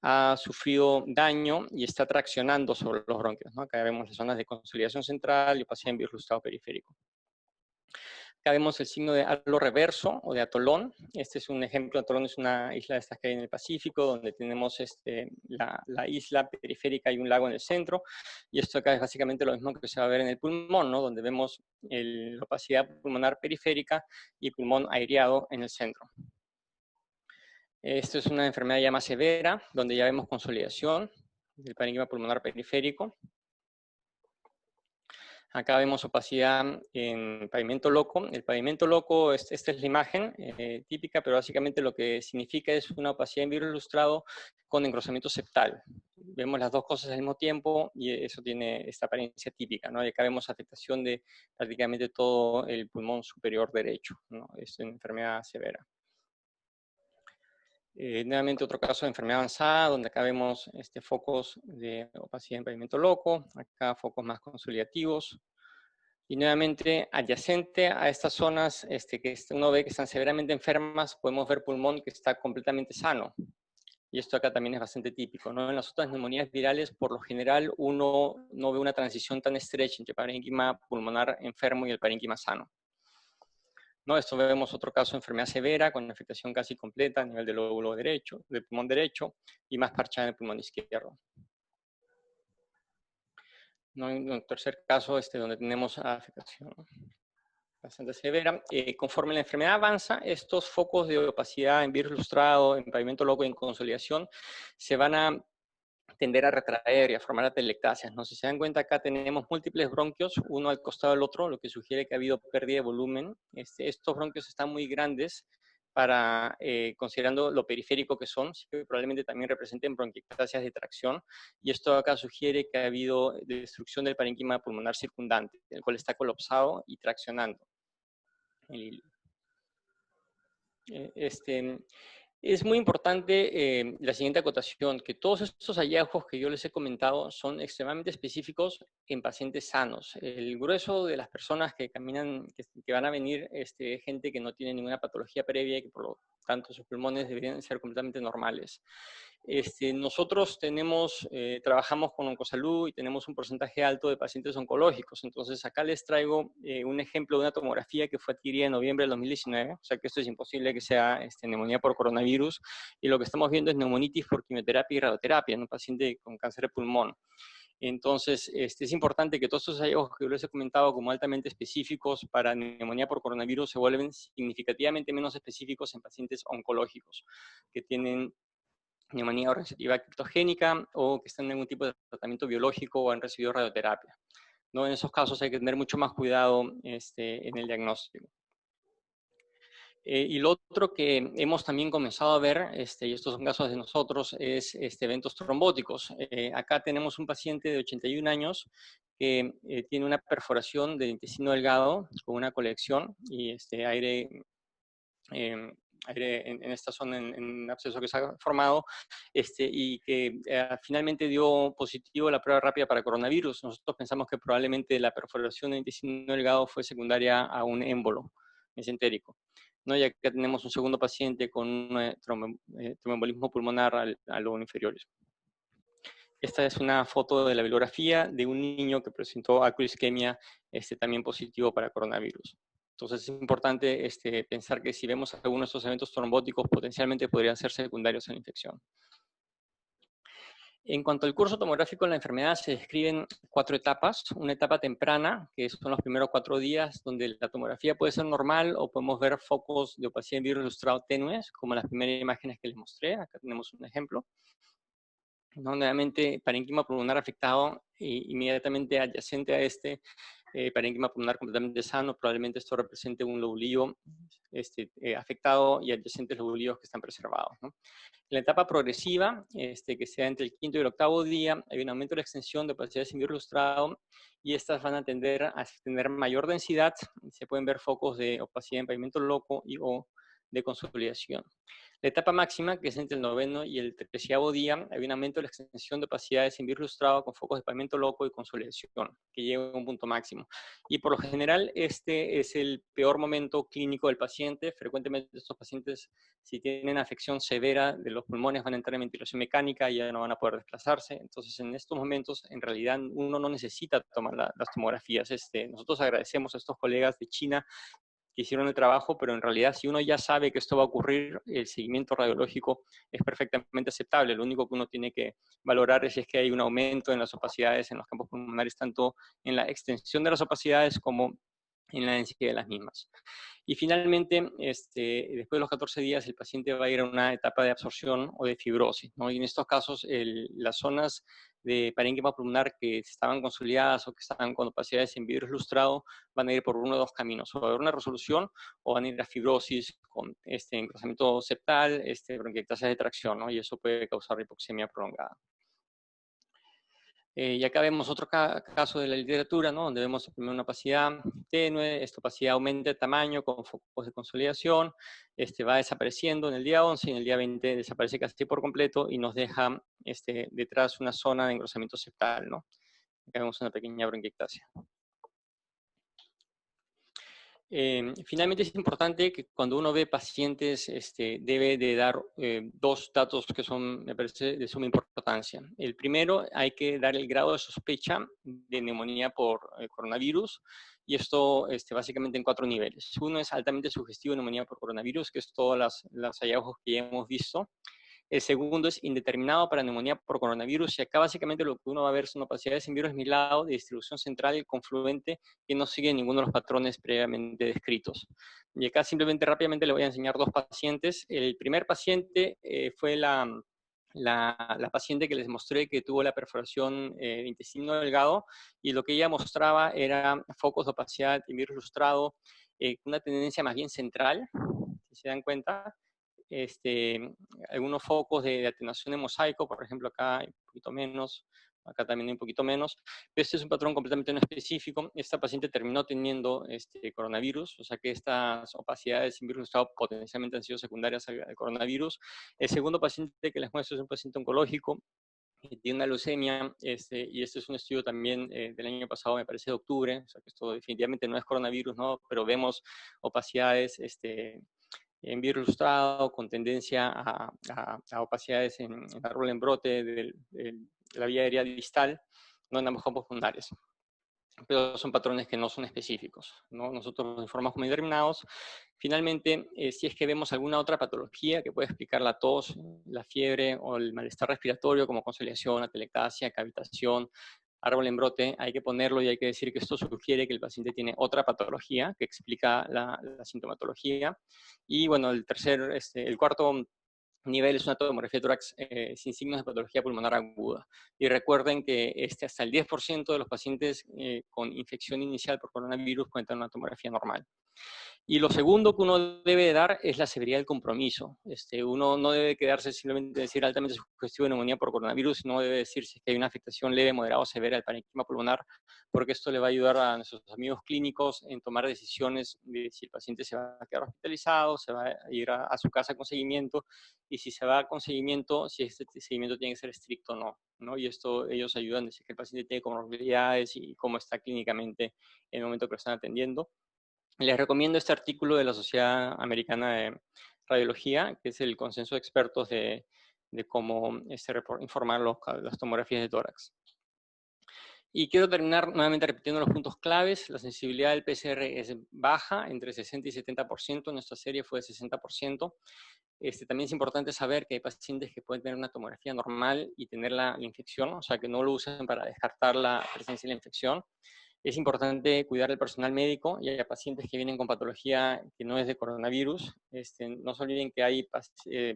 ha sufrido daño y está traccionando sobre los bronquios, ¿no? Acá vemos las zonas de consolidación central y opacidad en vidrio lustrado periférico. Acá vemos el signo de halo reverso o de atolón. Este es un ejemplo, atolón es una isla de estas que hay en el Pacífico, donde tenemos la isla periférica y un lago en el centro. Y esto acá es básicamente lo mismo que se va a ver en el pulmón, ¿no? Donde vemos la opacidad pulmonar periférica y pulmón aireado en el centro. Esto es una enfermedad ya más severa, donde ya vemos consolidación del parénquima pulmonar periférico. Acá vemos opacidad en pavimento loco. El pavimento loco, esta es la imagen típica, pero básicamente lo que significa es una opacidad en vidrio lustrado con engrosamiento septal. Vemos las dos cosas al mismo tiempo y eso tiene esta apariencia típica, ¿no? Y acá vemos afectación de prácticamente todo el pulmón superior derecho, ¿no? Es una enfermedad severa. Nuevamente otro caso de enfermedad avanzada, donde acá vemos focos de opacidad en pavimento loco, acá focos más consolidativos. Y nuevamente, adyacente a estas zonas que uno ve que están severamente enfermas, podemos ver pulmón que está completamente sano. Y esto acá también es bastante típico, ¿no? En las otras neumonías virales, por lo general, uno no ve una transición tan estrecha entre parénquima pulmonar enfermo y el parénquima sano. ¿No? Esto vemos otro caso de enfermedad severa, con afectación casi completa a nivel del lóbulo derecho, del pulmón derecho, y más parchada en el pulmón izquierdo. ¿No? En un tercer caso, donde tenemos afectación bastante severa. Conforme la enfermedad avanza, estos focos de opacidad en virus lustrado, en pavimento loco y en consolidación, se van a tender a retraer y a formar atelectasias, ¿no? Si se dan cuenta, acá tenemos múltiples bronquios, uno al costado del otro, lo que sugiere que ha habido pérdida de volumen. Estos bronquios están muy grandes para, considerando lo periférico que son, sí que probablemente también representen bronquiectasias de tracción, y esto acá sugiere que ha habido destrucción del parénquima pulmonar circundante, el cual está colapsado y traccionando. Es muy importante la siguiente acotación, que todos estos hallazgos que yo les he comentado son extremadamente específicos en pacientes sanos. El grueso de las personas que caminan, que van a venir, gente que no tiene ninguna patología previa y que por lo tanto sus pulmones deberían ser completamente normales. Nosotros trabajamos con Oncosalud y tenemos un porcentaje alto de pacientes oncológicos. Entonces acá les traigo un ejemplo de una tomografía que fue adquirida en noviembre del 2019. O sea que esto es imposible que sea neumonía por coronavirus. Y lo que estamos viendo es neumonitis por quimioterapia y radioterapia en un paciente con cáncer de pulmón. Entonces, es importante que todos estos hallazgos que yo les he comentado como altamente específicos para neumonía por coronavirus se vuelven significativamente menos específicos en pacientes oncológicos que tienen neumonía organizativa criptogénica o que están en algún tipo de tratamiento biológico o han recibido radioterapia, ¿no? En esos casos hay que tener mucho más cuidado en el diagnóstico. Y lo otro que hemos también comenzado a ver, y estos son casos de nosotros, es eventos trombóticos. Acá tenemos un paciente de 81 años que tiene una perforación del intestino delgado con una colección y aire, aire en esta zona, en un absceso que se ha formado, y que finalmente dio positivo la prueba rápida para coronavirus. Nosotros pensamos que probablemente la perforación del intestino delgado fue secundaria a un émbolo mesentérico, ¿no? Ya que tenemos un segundo paciente con un tromboembolismo pulmonar al lobo inferior. Esta es una foto de la bibliografía de un niño que presentó acroisquemia también positivo para coronavirus. Entonces es importante pensar que si vemos algunos de estos eventos trombóticos, potencialmente podrían ser secundarios a la infección. En cuanto al curso tomográfico de la enfermedad, se describen 4 etapas. Una etapa temprana, que son los primeros 4 días, donde la tomografía puede ser normal o podemos ver focos de opacidad en virus ilustrado tenues, como las primeras imágenes que les mostré. Acá tenemos un ejemplo. ¿No? Nuevamente, parénquima pulmonar afectado inmediatamente adyacente a parénquima pulmonar completamente sano, probablemente esto represente un lobulillo afectado y adyacentes lobulillos que están preservados, ¿no? En la etapa progresiva, que sea entre el 5º y el 8º día, hay un aumento de la extensión de opacidad sin virus ilustrado y estas van a tender a tener mayor densidad. Se pueden ver focos de opacidad en pavimento loco o de consolidación. La etapa máxima, que es entre el 9º y el 13º día, hay un aumento de la extensión de opacidades en virus ilustrado con focos de pavimento loco y consolidación, que llega a un punto máximo. Y por lo general, este es el peor momento clínico del paciente. Frecuentemente estos pacientes, si tienen afección severa de los pulmones, van a entrar en ventilación mecánica y ya no van a poder desplazarse. Entonces, en estos momentos, en realidad, uno no necesita tomar las tomografías. Nosotros agradecemos a estos colegas de China que hicieron el trabajo, pero en realidad si uno ya sabe que esto va a ocurrir, el seguimiento radiológico es perfectamente aceptable. Lo único que uno tiene que valorar es si es que hay un aumento en las opacidades en los campos pulmonares, tanto en la extensión de las opacidades como en la densidad de las mismas. Y finalmente, después de los 14 días, el paciente va a ir a una etapa de absorción o de fibrosis, ¿no? Y en estos casos, las zonas de parénquima pulmonar que estaban consolidadas o que estaban con opacidades en vidrio ilustrado van a ir por uno de 2 caminos, o va a haber una resolución o van a ir a fibrosis con engrosamiento septal, bronquiectasia de tracción, ¿no? Y eso puede causar hipoxemia prolongada. Y acá vemos otro caso de la literatura, ¿no? Donde vemos primero una opacidad tenue, esta opacidad aumenta de tamaño con focos de consolidación, va desapareciendo en el día 11 y en el día 20 desaparece casi por completo y nos deja detrás una zona de engrosamiento septal, ¿no? Acá vemos una pequeña bronquiectasia. Finalmente es importante que cuando uno ve pacientes debe de dar 2 datos que son, me parece, de suma importancia. El primero, hay que dar el grado de sospecha de neumonía por coronavirus, y esto básicamente en 4 niveles. Uno es altamente sugestivo de neumonía por coronavirus, que es todos los hallazgos que ya hemos visto. El segundo es indeterminado para neumonía por coronavirus, y acá básicamente lo que uno va a ver son opacidades en virus aislado de distribución central y confluente que no siguen ninguno de los patrones previamente descritos. Y acá simplemente rápidamente le voy a enseñar 2 pacientes. El primer paciente fue la paciente que les mostré que tuvo la perforación de intestino delgado, y lo que ella mostraba era focos de opacidad en virus ilustrado, una tendencia más bien central, si se dan cuenta. Algunos focos de atenuación de mosaico, por ejemplo, acá hay un poquito menos, acá también hay un poquito menos, pero este es un patrón completamente no específico. Esta paciente terminó teniendo coronavirus, o sea que estas opacidades en virus ilustrado potencialmente han sido secundarias al coronavirus. El segundo paciente que les muestro es un paciente oncológico que tiene una leucemia, y este es un estudio también del año pasado, me parece de octubre, o sea que esto definitivamente no es coronavirus, ¿no? Pero vemos opacidades en virus ilustrado con tendencia a opacidades en árbol en brote de la vía aérea distal, no en ambos campos pulmonares. Pero son patrones que no son específicos, ¿no? Nosotros los informamos como indeterminados. Finalmente, si es que vemos alguna otra patología que puede explicar la tos, la fiebre o el malestar respiratorio, como consolidación, atelectasia, cavitación, árbol en brote, hay que ponerlo y hay que decir que esto sugiere que el paciente tiene otra patología que explica la sintomatología. Y bueno, el cuarto nivel es una tomografía de tórax sin signos de patología pulmonar aguda. Y recuerden que hasta el 10% de los pacientes con infección inicial por coronavirus pueden tener una tomografía normal. Y lo segundo que uno debe dar es la severidad del compromiso. Uno no debe quedarse simplemente decir altamente sugestivo de neumonía por coronavirus, no debe decir si es que hay una afectación leve, moderada o severa del parénquima pulmonar, porque esto le va a ayudar a nuestros amigos clínicos en tomar decisiones de si el paciente se va a quedar hospitalizado, se va a ir a su casa con seguimiento, y si se va con seguimiento, si este seguimiento tiene que ser estricto o no, ¿no? Y esto ellos ayudan a decir que el paciente tiene comorbilidades y cómo está clínicamente en el momento que lo están atendiendo. Les recomiendo este artículo de la Sociedad Americana de Radiología, que es el consenso de expertos de cómo informar las tomografías de tórax. Y quiero terminar nuevamente repitiendo los puntos claves. La sensibilidad del PCR es baja, entre 60 y 70%. Nuestra serie fue de 60%. También es importante saber que hay pacientes que pueden tener una tomografía normal y tener la infección, o sea, que no lo usen para descartar la presencia de la infección. Es importante cuidar al personal médico y a pacientes que vienen con patología que no es de coronavirus. No se olviden que hay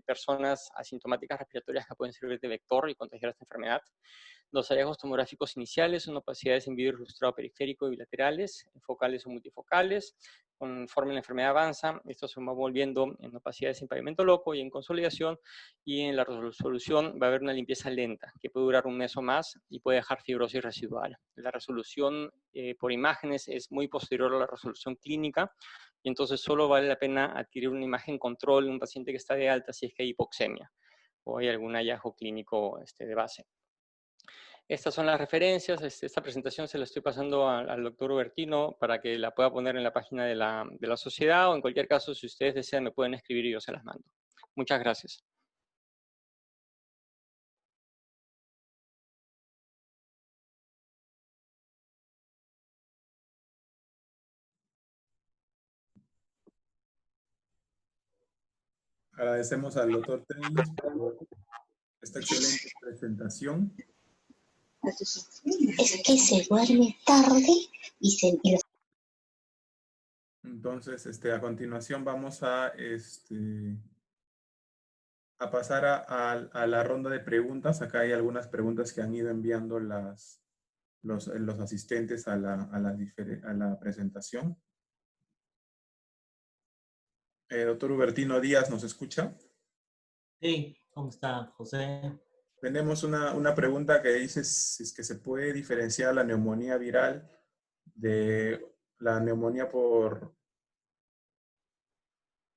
personas asintomáticas respiratorias que pueden servir de vector y contagiar esta enfermedad. Los hallazgos tomográficos iniciales son opacidades en vidrio ilustrado periférico y bilaterales, focales o multifocales. Conforme la enfermedad avanza, esto se va volviendo en opacidades en pavimento loco y en consolidación, y en la resolución va a haber una limpieza lenta que puede durar un mes o más y puede dejar fibrosis residual. La resolución por imágenes es muy posterior a la resolución clínica, y entonces solo vale la pena adquirir una imagen control en un paciente que está de alta si es que hay hipoxemia o hay algún hallazgo clínico de base. Estas son las referencias. Esta presentación se la estoy pasando al doctor Ubertino para que la pueda poner en la página de la sociedad, o en cualquier caso, si ustedes desean, me pueden escribir y yo se las mando. Muchas gracias. Agradecemos al doctor Treyes por esta excelente presentación. Es que se duerme tarde y Entonces, a continuación vamos a pasar a la ronda de preguntas. Acá hay algunas preguntas que han ido enviando los asistentes a la presentación. Doctor Ubertino Díaz, ¿nos escucha? Sí, ¿cómo está, José? Tenemos una pregunta que dice si es que se puede diferenciar la neumonía viral de la neumonía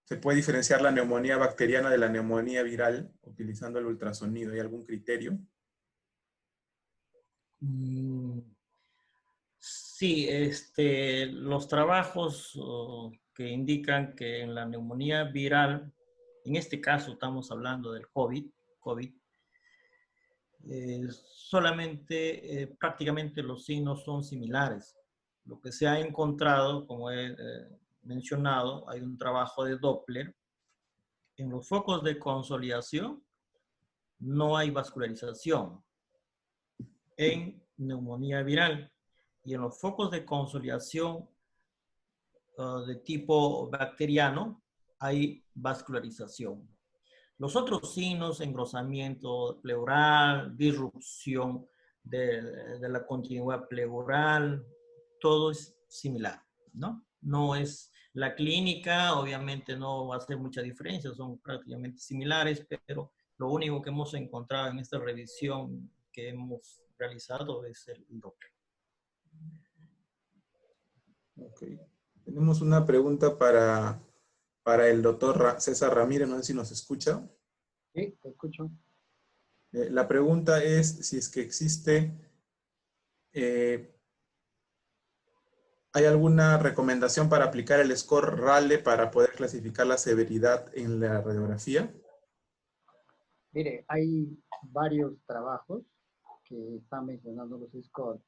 ¿Se puede diferenciar la neumonía bacteriana de la neumonía viral utilizando el ultrasonido? ¿Hay algún criterio? Sí, los trabajos que indican que en la neumonía viral, en este caso estamos hablando del COVID, solamente prácticamente los signos son similares. Lo que se ha encontrado, como he mencionado, hay un trabajo de Doppler. En los focos de consolidación no hay vascularización en neumonía viral, y en los focos de consolidación de tipo bacteriano hay vascularización. Los otros signos, engrosamiento pleural, disrupción de la continuidad pleural, todo es similar, ¿no? No es la clínica, obviamente no va a hacer mucha diferencia, son prácticamente similares, pero lo único que hemos encontrado en esta revisión que hemos realizado es el Doppler. Ok. Tenemos una pregunta para el doctor César Ramírez, no sé si nos escucha. Sí, te escucho. La pregunta es si es que existe, ¿hay alguna recomendación para aplicar el score Rale para poder clasificar la severidad en la radiografía? Mire, hay varios trabajos que están mencionando los scores.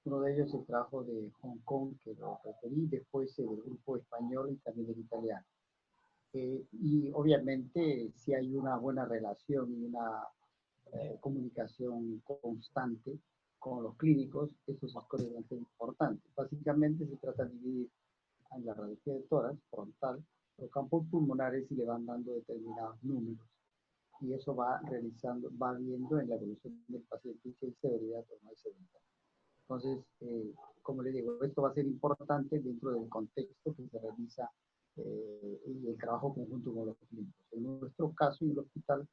Uno de ellos es el trabajo de Hong Kong, que lo referí, después el grupo español y también el italiano. Y obviamente si hay una buena relación y una comunicación constante con los clínicos, esos scores van a ser importantes. Básicamente se trata de dividir en la radiografía de tórax frontal los campos pulmonares y le van dando determinados números. Y eso va realizando, va viendo en la evolución del paciente si hay severidad o no hay severidad. Entonces, como le digo, esto va a ser importante dentro del contexto que se realiza y el trabajo conjunto con los clínicos. En nuestro caso, en el hospital,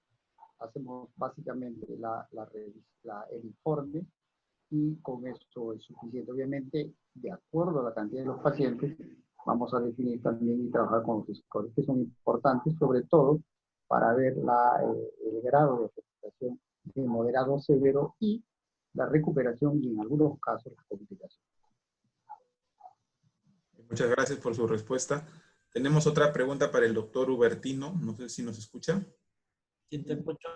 hacemos básicamente el informe y con eso es suficiente. Obviamente, de acuerdo a la cantidad de los pacientes, vamos a definir también y trabajar con los scores que son importantes, sobre todo para ver el grado de afectación de moderado a severo y la recuperación y en algunos casos la complicación. Muchas gracias por su respuesta. Tenemos otra pregunta para el doctor Ubertino. No sé si nos escucha. Si te escucho,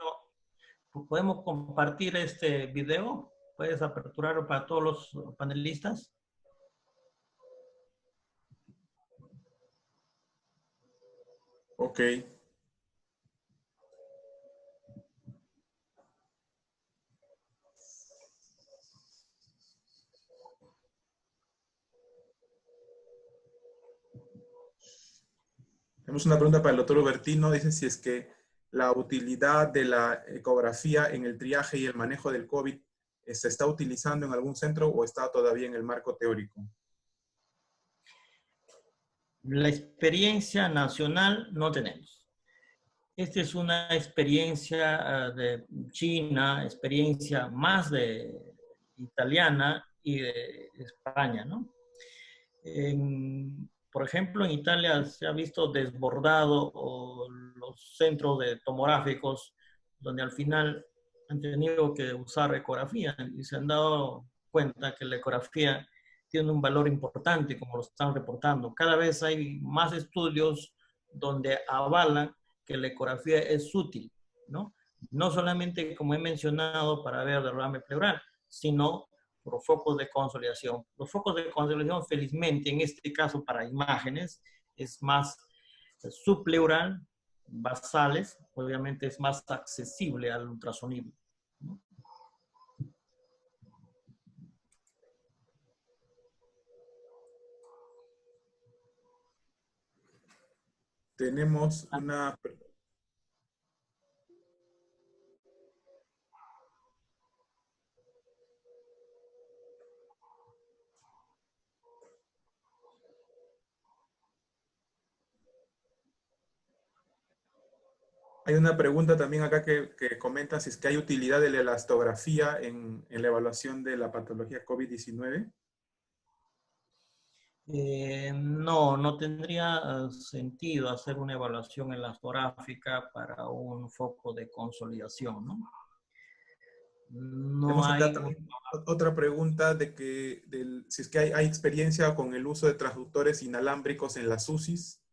¿podemos compartir este video? ¿Puedes aperturarlo para todos los panelistas? Ok. Tenemos una pregunta para el doctor Ubertino. Dice si es que la utilidad de la ecografía en el triaje y el manejo del COVID se está utilizando en algún centro o está todavía en el marco teórico. La experiencia nacional no tenemos. Esta es una experiencia de China, experiencia más de italiana y de España, ¿no? Por ejemplo, en Italia se ha visto desbordado los centros de tomográficos, donde al final han tenido que usar ecografía y se han dado cuenta que la ecografía tiene un valor importante, como lo están reportando. Cada vez hay más estudios donde avalan que la ecografía es útil, ¿no? No solamente, como he mencionado, para ver derrame pleural, sino por focos de consolidación. Los focos de consolidación, felizmente, en este caso para imágenes, es más subpleural, basales, obviamente es más accesible al ultrasonido, ¿no? Tenemos una... Hay una pregunta también acá que comenta si es que hay utilidad de la elastografía en la evaluación de la patología COVID-19. No, no tendría sentido hacer una evaluación elastográfica para un foco de consolidación, ¿no? No Tenemos acá hay también otra pregunta de si es que hay experiencia con el uso de transductores inalámbricos en las UCIs,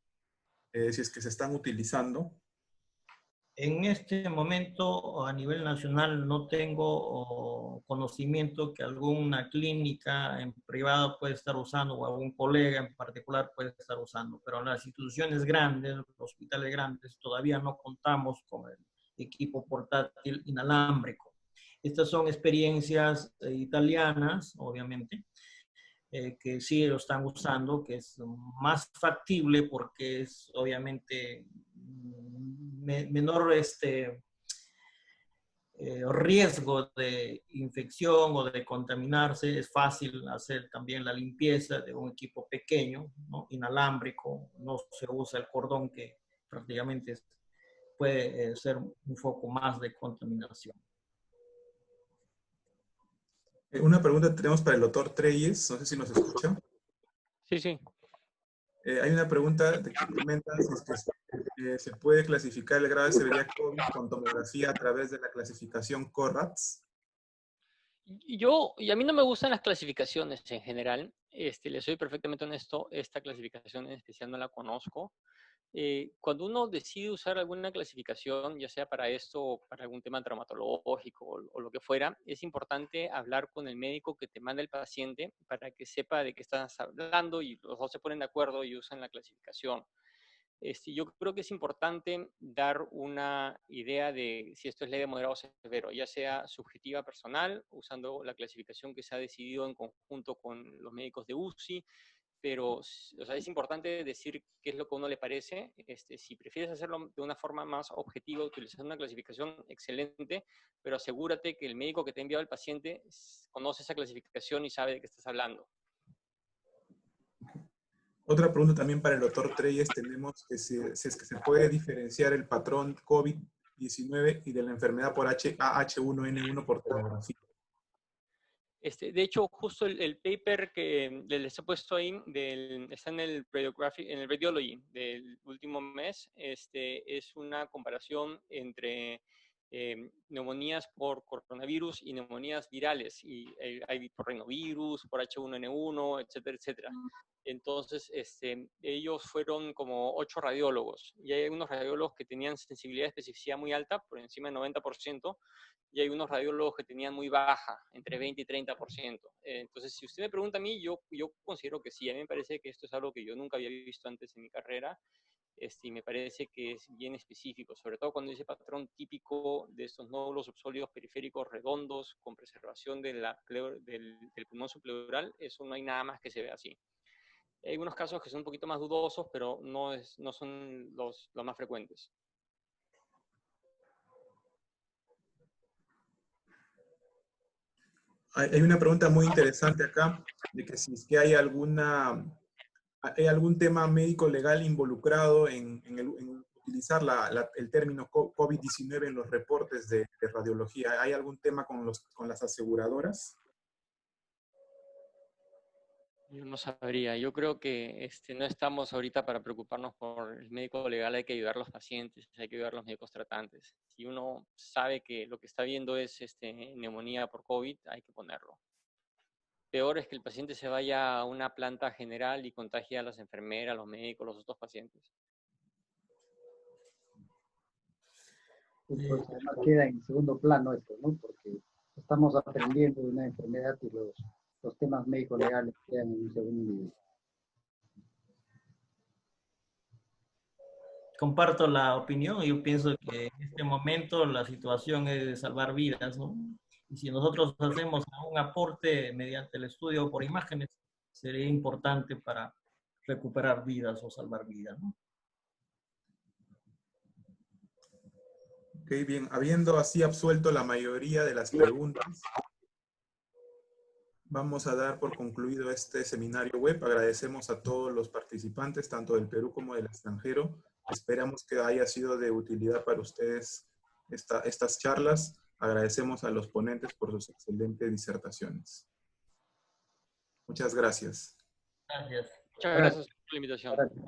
si es que se están utilizando. En este momento, a nivel nacional, no tengo conocimiento que alguna clínica en privado puede estar usando o algún colega en particular puede estar usando, pero en las instituciones grandes, los hospitales grandes, todavía no contamos con el equipo portátil inalámbrico. Estas son experiencias italianas, obviamente, que sí lo están usando, que es más factible porque es obviamente menor riesgo de infección o de contaminarse. Es fácil hacer también la limpieza de un equipo pequeño, ¿no? Inalámbrico, no se usa el cordón que prácticamente puede ser un foco más de contaminación. Una pregunta que tenemos para el doctor Treyes, no sé si nos escucha. Sí, sí. Hay una pregunta que comenta si es que se puede clasificar el grado de severidad COVID con tomografía a través de la clasificación CORRATS. Y a mí no me gustan las clasificaciones en general. Les soy perfectamente honesto, esta clasificación en especial no la conozco. Cuando uno decide usar alguna clasificación, ya sea para esto o para algún tema traumatológico o lo que fuera, es importante hablar con el médico que te manda el paciente para que sepa de qué estás hablando y los dos se ponen de acuerdo y usan la clasificación. Yo creo que es importante dar una idea de si esto es leve, moderado o severo, ya sea subjetiva personal, usando la clasificación que se ha decidido en conjunto con los médicos de UCI, pero o sea, es importante decir qué es lo que a uno le parece. Si prefieres hacerlo de una forma más objetiva, utilizando una clasificación excelente, pero asegúrate que el médico que te ha enviado el paciente conoce esa clasificación y sabe de qué estás hablando. Otra pregunta también para el doctor Treyes, tenemos que si es que se puede diferenciar el patrón COVID-19 y de la enfermedad por H1N1 por tomografía. De hecho, justo el paper que les he puesto ahí, está en el Radiology del último mes, es una comparación entre neumonías por coronavirus y neumonías virales, y hay por rinovirus, por H1N1, etcétera, etcétera. Entonces, ellos fueron como 8 radiólogos, y hay algunos radiólogos que tenían sensibilidad de especificidad muy alta, por encima del 90%, y hay unos radiólogos que tenían muy baja, entre 20 y 30%. Entonces, si usted me pregunta a mí, yo considero que sí. A mí me parece que esto es algo que yo nunca había visto antes en mi carrera, y me parece que es bien específico, sobre todo cuando dice patrón típico de estos nódulos subsólidos periféricos redondos con preservación del pulmón subpleural. Eso no hay nada más que se vea así. Hay algunos casos que son un poquito más dudosos, pero no son los más frecuentes. Hay una pregunta muy interesante acá, de que si es que hay algún tema médico legal involucrado en utilizar el término COVID-19 en los reportes de radiología. ¿Hay algún tema con las aseguradoras? Yo no sabría. Yo creo que no estamos ahorita para preocuparnos por el médico legal. Hay que ayudar a los pacientes, hay que ayudar a los médicos tratantes. Si uno sabe que lo que está viendo es neumonía por COVID, hay que ponerlo. Peor es que el paciente se vaya a una planta general y contagie a las enfermeras, a los médicos, a los otros pacientes. Pues además queda en segundo plano esto, ¿no? Porque estamos aprendiendo de una enfermedad y los temas médicos legales quedan en un segundo nivel. Comparto la opinión. Yo pienso que en este momento la situación es de salvar vidas, ¿no? Y si nosotros hacemos un aporte mediante el estudio por imágenes, sería importante para recuperar vidas o salvar vidas, ¿no? Ok, bien. Habiendo así absuelto la mayoría de las preguntas, vamos a dar por concluido este seminario web. Agradecemos a todos los participantes, tanto del Perú como del extranjero. Esperamos que haya sido de utilidad para ustedes estas charlas. Agradecemos a los ponentes por sus excelentes disertaciones. Muchas gracias. Gracias. Muchas gracias por la invitación. Gracias.